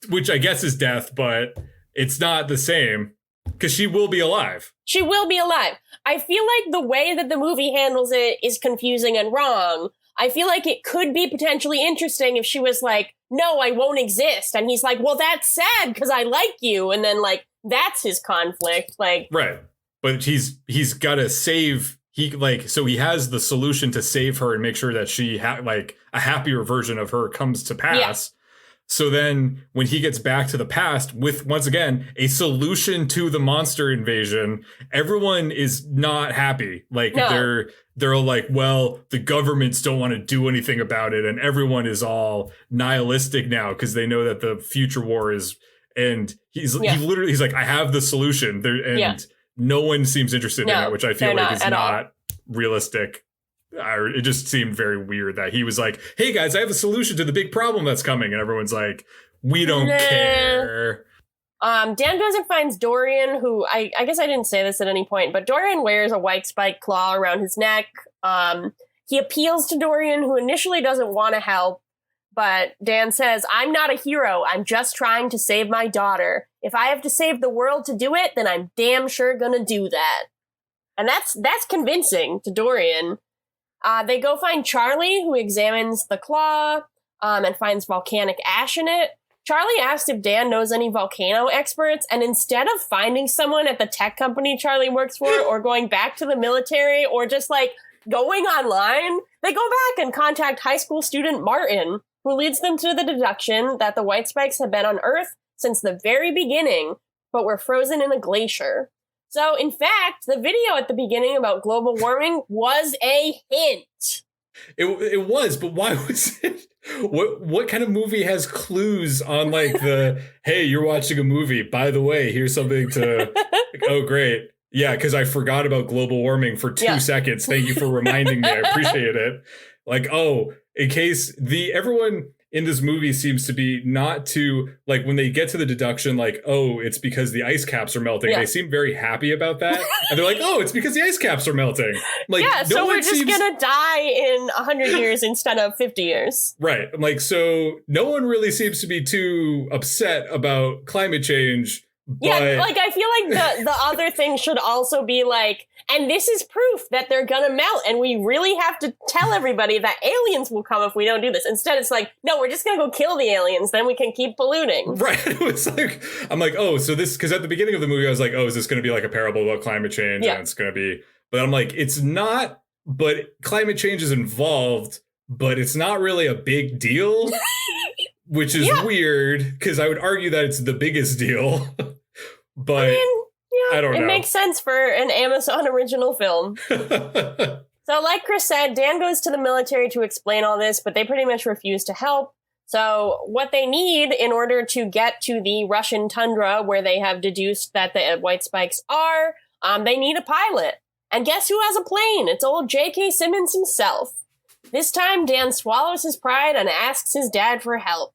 which I guess is death, but it's not the same because she will be alive. She will be alive. I feel like the way that the movie handles it is confusing and wrong. I feel like it could be potentially interesting if she was like, no, I won't exist. And he's like, well, that's sad because I like you. And then that's his conflict. Right. But he's got to save. So he has the solution to save her and make sure that she a happier version of her comes to pass. Yeah. So then when he gets back to the past with, once again, a solution to the monster invasion, everyone is not happy. No. They're like, well, the governments don't want to do anything about it. And everyone is all nihilistic now because they know that the future war is. And he's like, I have the solution there. And no one seems interested in that, which I feel like is not realistic. It just seemed very weird that he was like, hey guys, I have a solution to the big problem that's coming. And everyone's like, we don't care. Dan goes and finds Dorian, who I guess I didn't say this at any point, but Dorian wears a white spike claw around his neck. He appeals to Dorian, who initially doesn't want to help. But Dan says, I'm not a hero. I'm just trying to save my daughter. If I have to save the world to do it, then I'm damn sure gonna do that. And that's convincing to Dorian. They go find Charlie, who examines the claw and finds volcanic ash in it. Charlie asks if Dan knows any volcano experts, and instead of finding someone at the tech company Charlie works for or going back to the military or just going online, they go back and contact high school student Martin, who leads them to the deduction that the white spikes have been on Earth since the very beginning, but were frozen in a glacier. So, in fact, the video at the beginning about global warming was a hint. It was, but why was it? What kind of movie has clues on hey, you're watching a movie. By the way, here's something to, oh, great. Yeah, because I forgot about global warming for 2 seconds. Thank you for reminding me. I appreciate it. In case everyone in this movie seems to be not to when they get to the deduction, it's because the ice caps are melting. Yeah. They seem very happy about that. And they're like, oh, it's because the ice caps are melting. So we're just going to die in 100 years instead of 50 years. Right. So no one really seems to be too upset about climate change. But I feel like the other thing should also be and this is proof that they're gonna melt, and we really have to tell everybody that aliens will come if we don't do this. Instead, it's no, we're just gonna go kill the aliens, then we can keep polluting. Right. It was I'm oh, so this, because at the beginning of the movie, I was like, oh, is this gonna be a parable about climate change? Yeah. And it's gonna be, but I'm it's not, but climate change is involved, but it's not really a big deal, which is weird, because I would argue that it's the biggest deal. But I don't know. It makes sense for an Amazon original film. So like Chris said, Dan goes to the military to explain all this, but they pretty much refuse to help. So what they need in order to get to the Russian tundra where they have deduced that the white spikes are, they need a pilot. And guess who has a plane? It's old J.K. Simmons himself. This time, Dan swallows his pride and asks his dad for help.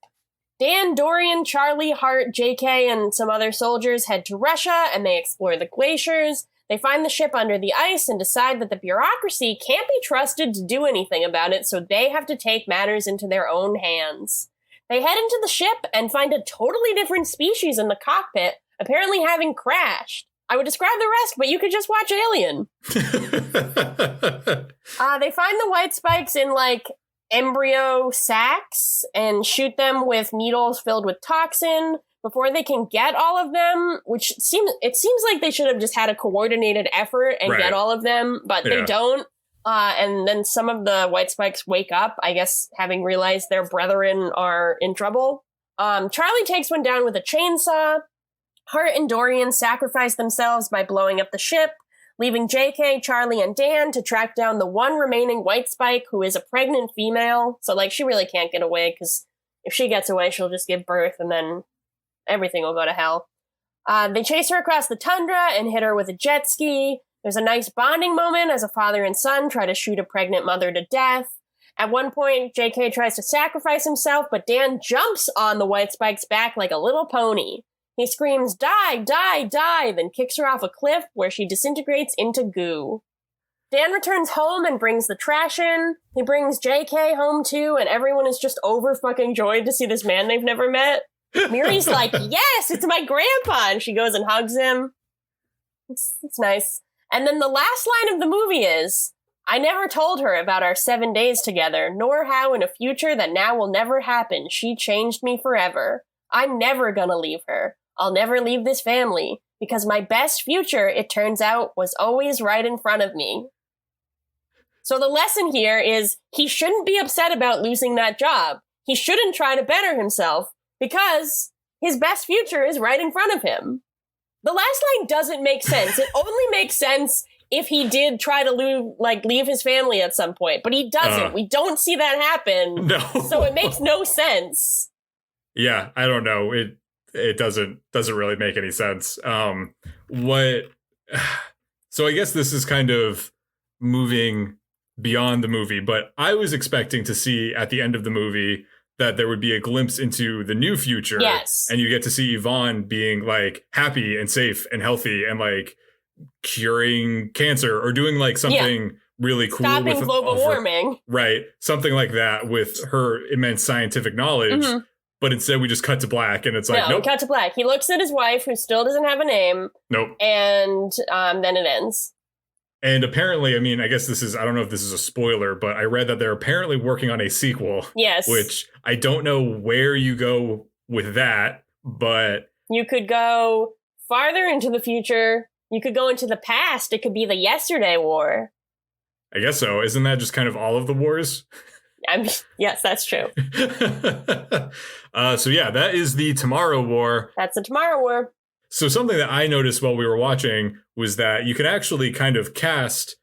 Dan, Dorian, Charlie, Hart, JK, and some other soldiers head to Russia, and they explore the glaciers. They find the ship under the ice and decide that the bureaucracy can't be trusted to do anything about it, so they have to take matters into their own hands. They head into the ship and find a totally different species in the cockpit, apparently having crashed. I would describe the rest, but you could just watch Alien. They find the white spikes in, embryo sacs and shoot them with needles filled with toxin before they can get all of them, which seems like they should have just had a coordinated effort and get all of them, but they don't. And then some of the White Spikes wake up, I guess, having realized their brethren are in trouble. Charlie takes one down with a chainsaw. Hart and Dorian sacrifice themselves by blowing up the ship, leaving JK, Charlie, and Dan to track down the one remaining White Spike, who is a pregnant female. So, like, she really can't get away, because if she gets away, she'll just give birth, and then everything will go to hell. They chase her across the tundra and hit her with a jet ski. There's a nice bonding moment as a father and son try to shoot a pregnant mother to death. At one point, JK tries to sacrifice himself, but Dan jumps on the White Spike's back like a little pony. He screams, "Die, die, die," then kicks her off a cliff where she disintegrates into goo. Dan returns home and brings the trash in. He brings JK home too, and everyone is just over fucking joyed to see this man they've never met. Miri's like, "Yes, it's my grandpa," and she goes and hugs him. It's nice. And then the last line of the movie is, "I never told her about our 7 days together, nor how in a future that now will never happen, she changed me forever. I'm never gonna leave her. I'll never leave this family, because my best future, it turns out, was always right in front of me." So the lesson here is he shouldn't be upset about losing that job. He shouldn't try to better himself, because his best future is right in front of him. The last line doesn't make sense. It only makes sense if he did try to leave his family at some point, but he doesn't. We don't see that happen. No. So it makes no sense. Yeah, I don't know. It doesn't really make any sense. So I guess this is kind of moving beyond the movie, but I was expecting to see at the end of the movie that there would be a glimpse into the new future. Yes. And you get to see Yvonne being like happy and safe and healthy and like curing cancer or doing like something really cool. Stopping global warming. Right. Something like that with her immense scientific knowledge. Mm-hmm. But instead we just cut to black and it's like, nope. Cut to black. He looks at his wife, who still doesn't have a name. Nope. And then it ends. And apparently, I mean, I guess I don't know if this is a spoiler, but I read that they're apparently working on a sequel. Yes. Which I don't know where you go with that, but... You could go farther into the future. You could go into the past. It could be the Yesterday War. I guess so. Isn't that just kind of all of the wars? Yes, that's true. So yeah, that is the Tomorrow War. That's the Tomorrow War. So something that I noticed while we were watching was that you can actually kind of cast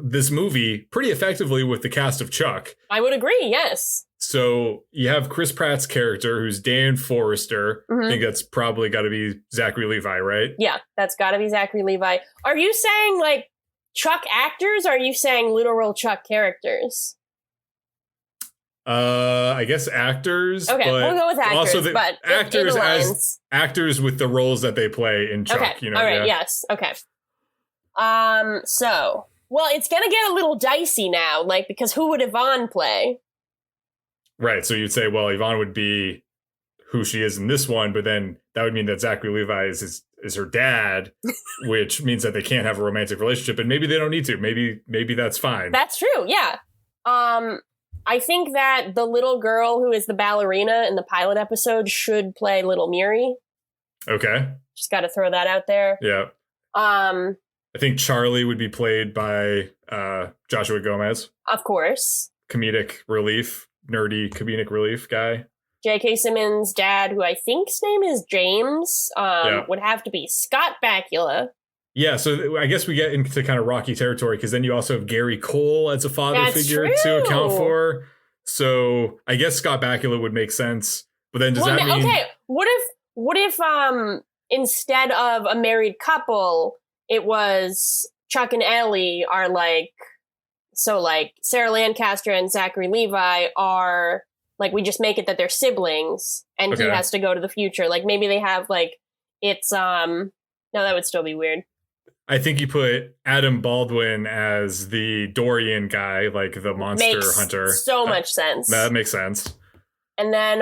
this movie pretty effectively with the cast of Chuck. I would agree, yes. So you have Chris Pratt's character, who's Dan Forrester. Mm-hmm. I think that's probably got to be Zachary Levi, right? Yeah, that's got to be Zachary Levi. Are you saying, like, Chuck actors, or are you saying literal Chuck characters? I guess actors. Okay, we'll go with actors. Also but actors as actors with the roles that they play in Chuck. Okay. You know, all right. Yeah. Yes. Okay. So, well, it's gonna get a little dicey now, like, because who would Yvonne play? Right. So you'd say, well, Yvonne would be who she is in this one, but then that would mean that Zachary Levi is her dad, which means that they can't have a romantic relationship, and maybe they don't need to. Maybe that's fine. That's true. Yeah. I think that the little girl who is the ballerina in the pilot episode should play little Miri. Okay. Just got to throw that out there. Yeah. I think Charlie would be played by Joshua Gomez. Of course. Comedic relief, nerdy comedic relief guy. J.K. Simmons' dad, who I think's name is James, would have to be Scott Bakula. Yeah, so I guess we get into kind of rocky territory because then you also have Gary Cole as a father figure to account for. So I guess Scott Bakula would make sense. But then does that mean... Okay, what if instead of a married couple, it was Chuck and Ellie are like... So like Sarah Lancaster and Zachary Levi are... Like, we just make it that they're siblings and he has to go to the future. Like, maybe they have like... It's... No, that would still be weird. I think you put Adam Baldwin as the Dorian guy, like the monster hunter. So much sense. That makes sense. And then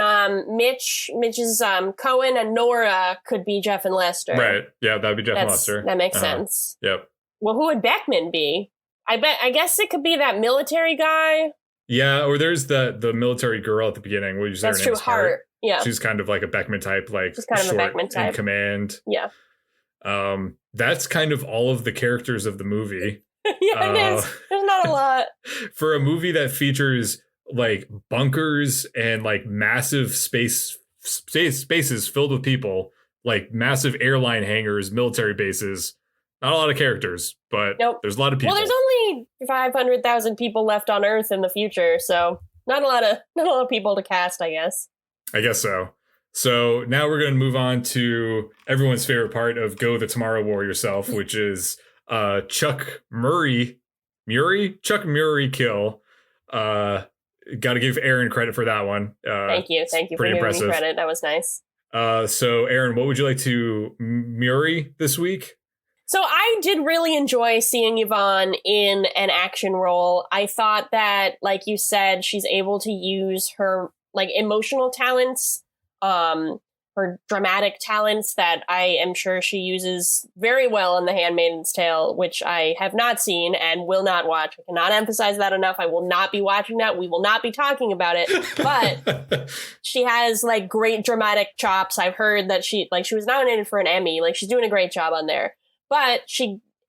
Mitch's Cohen and Nora could be Jeff and Lester. Right. Yeah, that would be Jeff and Lester. That makes sense. Yep. Well, who would Beckman be? I guess it could be that military guy. Yeah, or there's the military girl at the beginning. What did you say her name is? Hart. Yeah. She's kind of like a Beckman type, like she's kind of a Beckman type. In command. Yeah. That's kind of all of the characters of the movie. Yeah, it is. There's not a lot. For a movie that features like bunkers and like massive spaces filled with people, like massive airline hangars, military bases, not a lot of characters, but there's a lot of people. Well, there's only 500,000 people left on Earth in the future, so not a lot of people to cast, I guess. I guess so. So now we're going to move on to everyone's favorite part of Go the Tomorrow War Yourself, which is Chuck Murray kill. Got to give Erin credit for that one. Thank you for giving me credit. That was nice. So Erin, what would you like to Murray this week? So I did really enjoy seeing Yvonne in an action role. I thought that, like you said, she's able to use her like emotional talents, her dramatic talents that I am sure she uses very well in The Handmaid's Tale, which I have not seen and will not watch. I cannot emphasize that enough. I will not be watching that. We will not be talking about it. But she has like great dramatic chops. I've heard that she was nominated for an Emmy. Like, she's doing a great job on there. But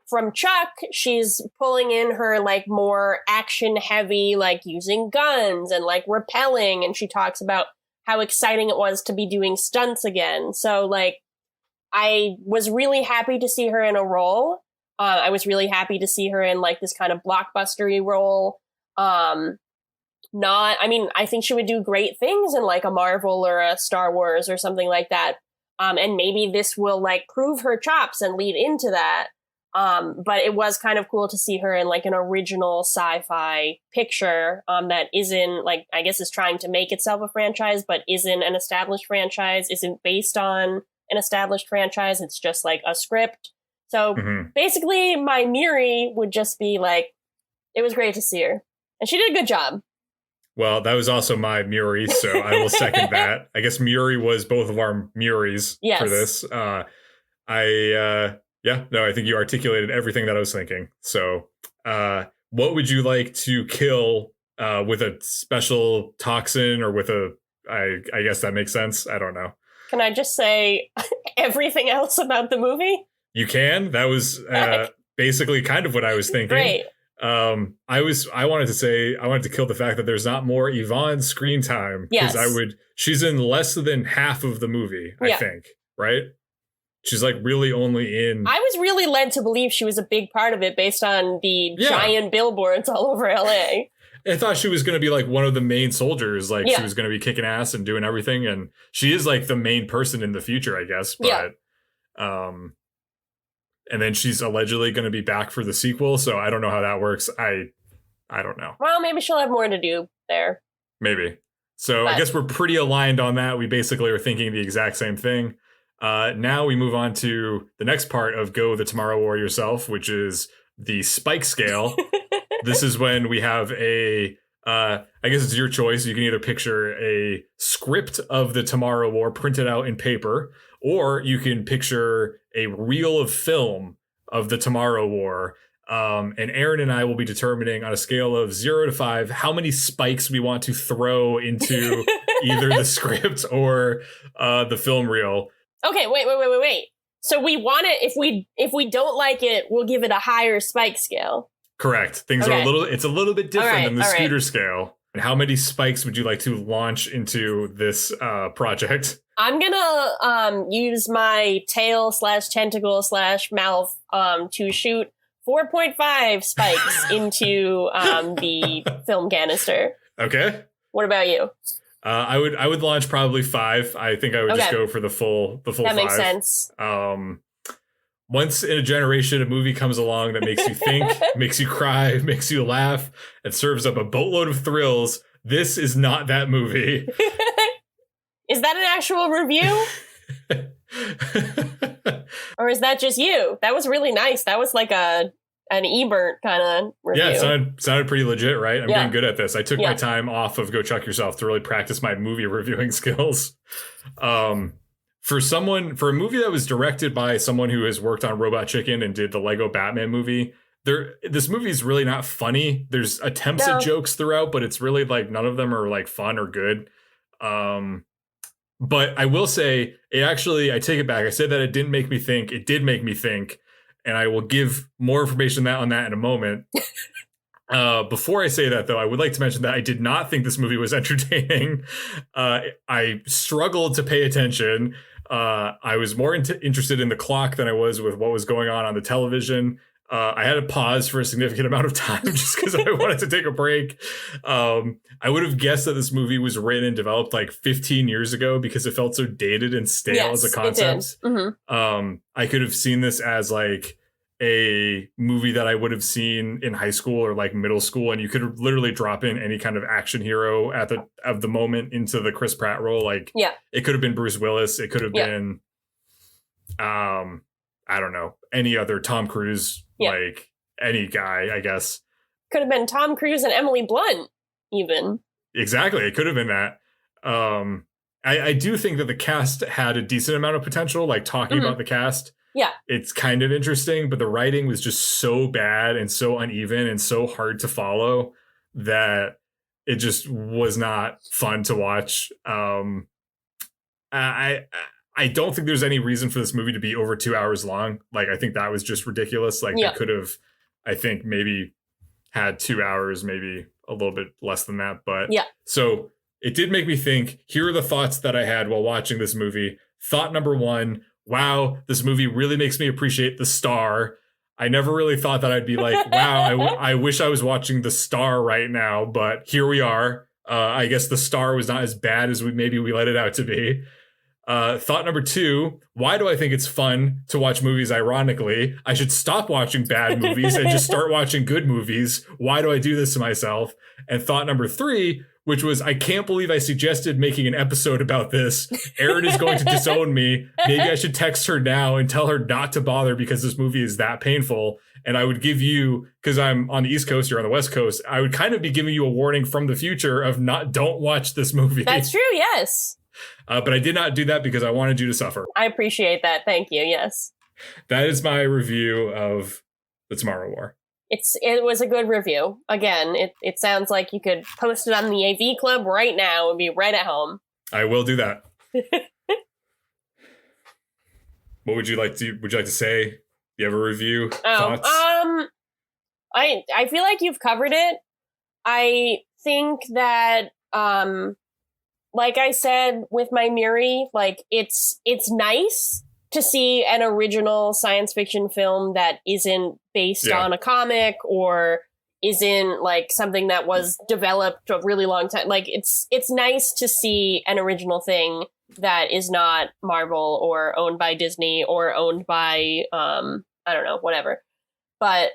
from Chuck, she's pulling in her like more action heavy, like using guns and like rappelling. And she talks about how exciting it was to be doing stunts again. So like, I was really happy to see her in a role. I was really happy to see her in like this kind of blockbustery role. I think she would do great things in like a Marvel or a Star Wars or something like that. And maybe this will like prove her chops and lead into that. But it was kind of cool to see her in like an original sci-fi picture that isn't like, I guess is trying to make itself a franchise, but isn't an established franchise, isn't based on an established franchise. It's just like a script. So basically my Miri would just be like, it was great to see her. And she did a good job. Well, that was also my Muri, so I will second that. I guess Muri was both of our Muris for this. I think you articulated everything that I was thinking. So what would you like to kill with a special toxin or with I guess that makes sense. I don't know. Can I just say everything else about the movie? You can. That was basically kind of what I was thinking. Great. I wanted to kill the fact that there's not more Yvonne screen time. Yes. She's in less than half of the movie, I think, right? She's like really only in. I was really led to believe she was a big part of it based on the giant billboards all over LA. I thought she was going to be like one of the main soldiers. Like she was going to be kicking ass and doing everything. And she is like the main person in the future, I guess. But, and then she's allegedly going to be back for the sequel. So I don't know how that works. I don't know. Well, maybe she'll have more to do there. Maybe. So I guess we're pretty aligned on that. We basically are thinking the exact same thing. Now we move on to the next part of Go the Tomorrow War Yourself, which is the spike scale. This is when we have I guess it's your choice. You can either picture a script of the Tomorrow War printed out in paper, or you can picture a reel of film of the Tomorrow War. And Erin and I will be determining on a scale of 0 to 5 how many spikes we want to throw into either the script or the film reel. Okay, wait. So we want it, if we don't like it, we'll give it a higher spike scale. Correct. Things are it's a little bit different than the scooter scale. And how many spikes would you like to launch into this project? I'm gonna use my tail / tentacle / mouth to shoot 4.5 spikes into the film canister. Okay. What about you? I would launch probably 5. I think I would just go for the full 5. That makes sense. Once in a generation, a movie comes along that makes you think, makes you cry, makes you laugh, and serves up a boatload of thrills. This is not that movie. Is that an actual review? Or is that just you? That was really nice. That was like an Ebert kind of review. Yeah, it sounded pretty legit, right? I'm getting good at this. I took my time off of Go Chuck Yourself to really practice my movie reviewing skills. For a movie that was directed by someone who has worked on Robot Chicken and did the Lego Batman movie, this movie is really not funny. There's attempts at jokes throughout, but it's really like none of them are like fun or good. But I will say, I take it back. I said that it didn't make me think. It did make me think. and I will give more information on that in a moment. Before I say that, though, I would like to mention that I did not think this movie was entertaining. I struggled to pay attention. I was more interested in the clock than I was with what was going on the television. I had to pause for a significant amount of time just because I wanted to take a break. I would have guessed that this movie was written and developed like 15 years ago because it felt so dated and stale as a concept. I could have seen this as like a movie that I would have seen in high school or like middle school, and you could literally drop in any kind of action hero of the moment into the Chris Pratt role. Like, it could have been Bruce Willis. It could have been, I don't know, any other Tom Cruise, like any guy, I guess. Could have been Tom Cruise and Emily Blunt, even. Exactly. It could have been that. I do think that the cast had a decent amount of potential, like talking about the cast. Yeah. It's kind of interesting, but the writing was just so bad and so uneven and so hard to follow that it just was not fun to watch. I don't think there's any reason for this movie to be over 2 hours long. Like, I think that was just ridiculous. Like, they could have, I think, maybe had 2 hours, maybe a little bit less than that. But so it did make me think. Here are the thoughts that I had while watching this movie. Thought number one: wow, this movie really makes me appreciate the star. I never really thought that I'd be like, wow, I wish I was watching The Star right now, but here we are. I guess The Star was not as bad as we let it out to be. Thought number two: why do I think it's fun to watch movies ironically? I should stop watching bad movies and just start watching good movies. Why do I do this to myself? And thought number three, which was, I can't believe I suggested making an episode about this. Erin is going to disown me. Maybe I should text her now and tell her not to bother because this movie is that painful. And I would give you, because I'm on the East Coast, you're on the West Coast, I would kind of be giving you a warning from the future of don't watch this movie. That's true, yes. But I did not do that because I wanted you to suffer. I appreciate that. Thank you, yes. That is my review of The Tomorrow War. It was a good review. Again, it sounds like you could post it on the AV Club right now and be right at home. I will do that. What would you like to say? Do you have a review? Thoughts? I feel like you've covered it. I think that like I said with my Miri, like it's nice to see an original science fiction film that isn't based on a comic or isn't like something that was developed a really long time. Like it's nice to see an original thing that is not Marvel or owned by Disney or owned by I don't know, whatever. But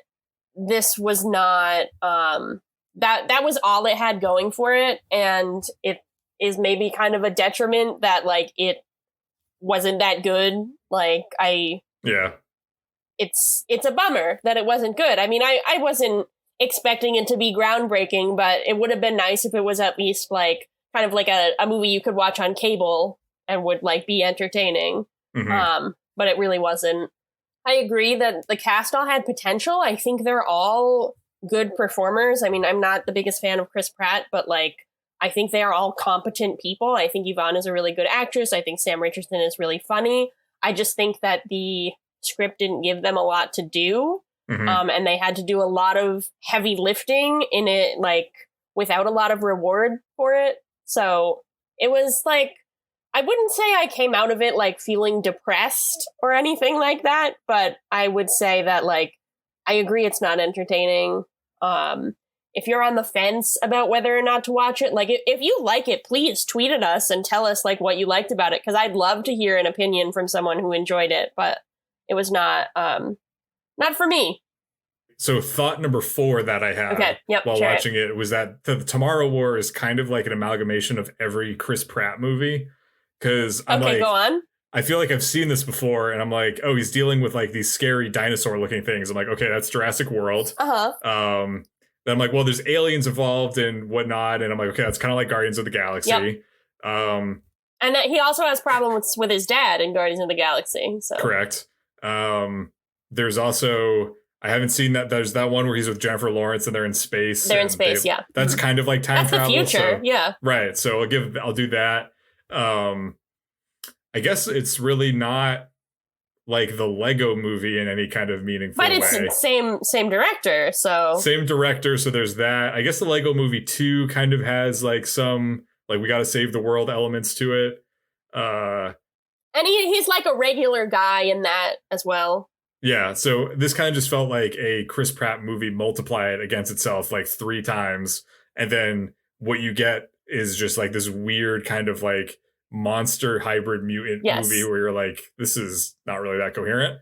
this was not that was all it had going for it, and it is maybe kind of a detriment that like it wasn't that good. Like it's a bummer that it wasn't good. I mean, I wasn't expecting it to be groundbreaking, but it would have been nice if it was at least like kind of like a movie you could watch on cable and would like be entertaining. But it really wasn't. I agree that the cast all had potential. I think they're all good performers. I mean, I'm not the biggest fan of Chris Pratt, but like I think they are all competent people. I think Yvonne is a really good actress. I think Sam Richardson is really funny. I just think that the script didn't give them a lot to do. And they had to do a lot of heavy lifting in it, like without a lot of reward for it. So it was like, I wouldn't say I came out of it like feeling depressed or anything like that, but I would say that like, I agree it's not entertaining. If you're on the fence about whether or not to watch it, like if you like it, please tweet at us and tell us like what you liked about it. Cause I'd love to hear an opinion from someone who enjoyed it, but it was not for me. So thought number 4 that I had while watching it was that the Tomorrow War is kind of like an amalgamation of every Chris Pratt movie. Cause I'm like, go on. I feel like I've seen this before and I'm like, oh, he's dealing with like these scary dinosaur looking things. I'm like, okay, that's Jurassic World. Then I'm like, well, there's aliens involved and whatnot. And I'm like, okay, that's kind of like Guardians of the Galaxy. And he also has problems with his dad in Guardians of the Galaxy. So. Correct. There's also, I haven't seen that. There's that one where he's with Jennifer Lawrence and they're in space. They're in space, yeah. That's kind of like time travel. That's the future, so, yeah. Right. So I'll do that. I guess it's really not like the Lego movie in any kind of meaningful way. But it's the same director, so... Same director, so there's that. I guess the Lego movie 2 kind of has like some, like, we gotta save the world elements to it. And he's like a regular guy in that as well. Yeah, so this kind of just felt like a Chris Pratt movie multiplied against itself like 3 times. And then what you get is just like this weird kind of like monster hybrid mutant movie where you're like, this is not really that coherent.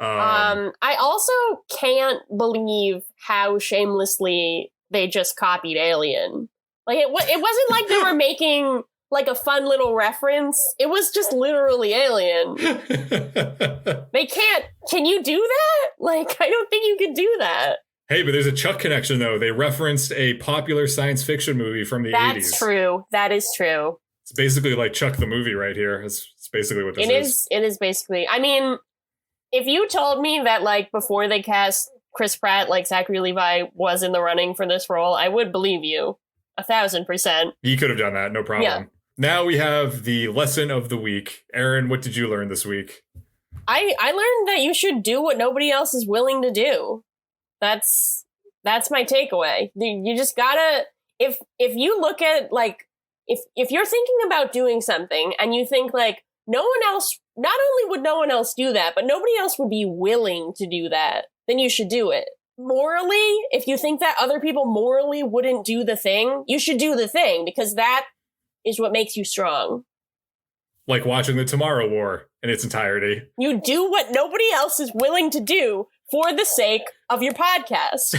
I also can't believe how shamelessly they just copied Alien. Like it wasn't like they were making like a fun little reference. It was just literally Alien. They can't. Can you do that? Like, I don't think you can do that. Hey, but there's a Chuck connection, though. They referenced a popular science fiction movie from the 80s. That's true. That is true. It's basically like Chuck the movie right here. It's basically what this is. It is basically. I mean, if you told me that, like, before they cast Chris Pratt, like, Zachary Levi was in the running for this role, I would believe you. 1,000%. He could have done that. No problem. Yeah. Now we have the lesson of the week. Erin, what did you learn this week? I learned that you should do what nobody else is willing to do. That's my takeaway. You just gotta, if you look at, like, if you're thinking about doing something and you think, like, no one else, not only would no one else do that, but nobody else would be willing to do that, then you should do it. Morally, if you think that other people morally wouldn't do the thing, you should do the thing, because that is what makes you strong. Like watching the Tomorrow War in its entirety. You do what nobody else is willing to do for the sake of your podcast.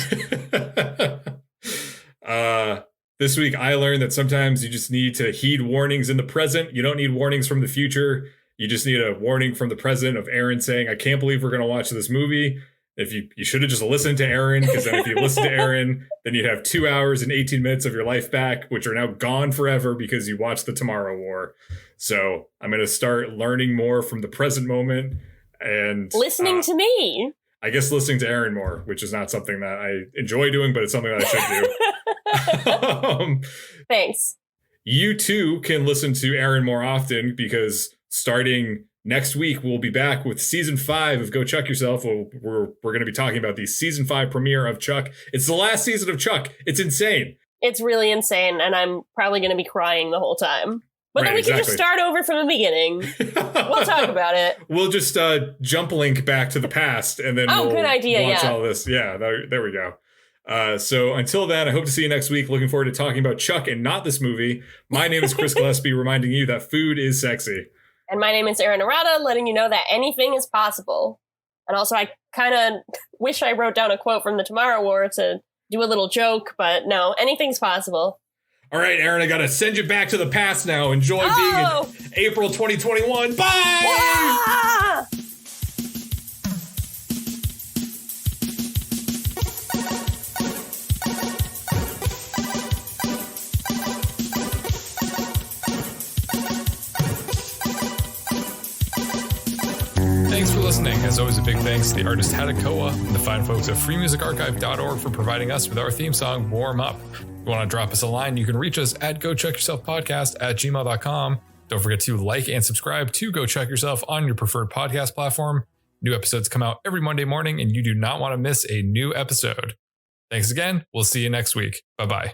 This week, I learned that sometimes you just need to heed warnings in the present. You don't need warnings from the future. You just need a warning from the present of Erin saying, I can't believe we're going to watch this movie. If you should have just listened to Erin, because then if you listen to Erin, then you'd have 2 hours and 18 minutes of your life back, which are now gone forever because you watched the Tomorrow War. So I'm going to start learning more from the present moment and listening to me. I guess listening to Erin more, which is not something that I enjoy doing, but it's something that I should do. Thanks. You too can listen to Erin more often, because starting next week, we'll be back with season 5 of Go Chuck Yourself. We're going to be talking about the season 5 premiere of Chuck. It's the last season of Chuck. It's insane. It's really insane, and I'm probably going to be crying the whole time. But then we can just start over from the beginning. We'll talk about it. We'll just jump link back to the past, and then we'll good idea, watch all this. Yeah, there we go. So until then, I hope to see you next week. Looking forward to talking about Chuck and not this movie. My name is Chris Gillespie, reminding you that food is sexy. And my name is Erin Arata, letting you know that anything is possible. And also, I kind of wish I wrote down a quote from the Tomorrow War to do a little joke, but no, anything's possible. All right, Erin, I got to send you back to the past now. Enjoy being in April 2021. Bye! Ah! Thanks for listening. As always, a big thanks to the artist Hadakoa and the fine folks at freemusicarchive.org for providing us with our theme song, Warm Up. If you want to drop us a line, you can reach us at GoChuckYourselfPodcast@gmail.com. Don't forget to like and subscribe to Go Chuck Yourself on your preferred podcast platform. New episodes come out every Monday morning, and you do not want to miss a new episode. Thanks again. We'll see you next week. Bye-bye.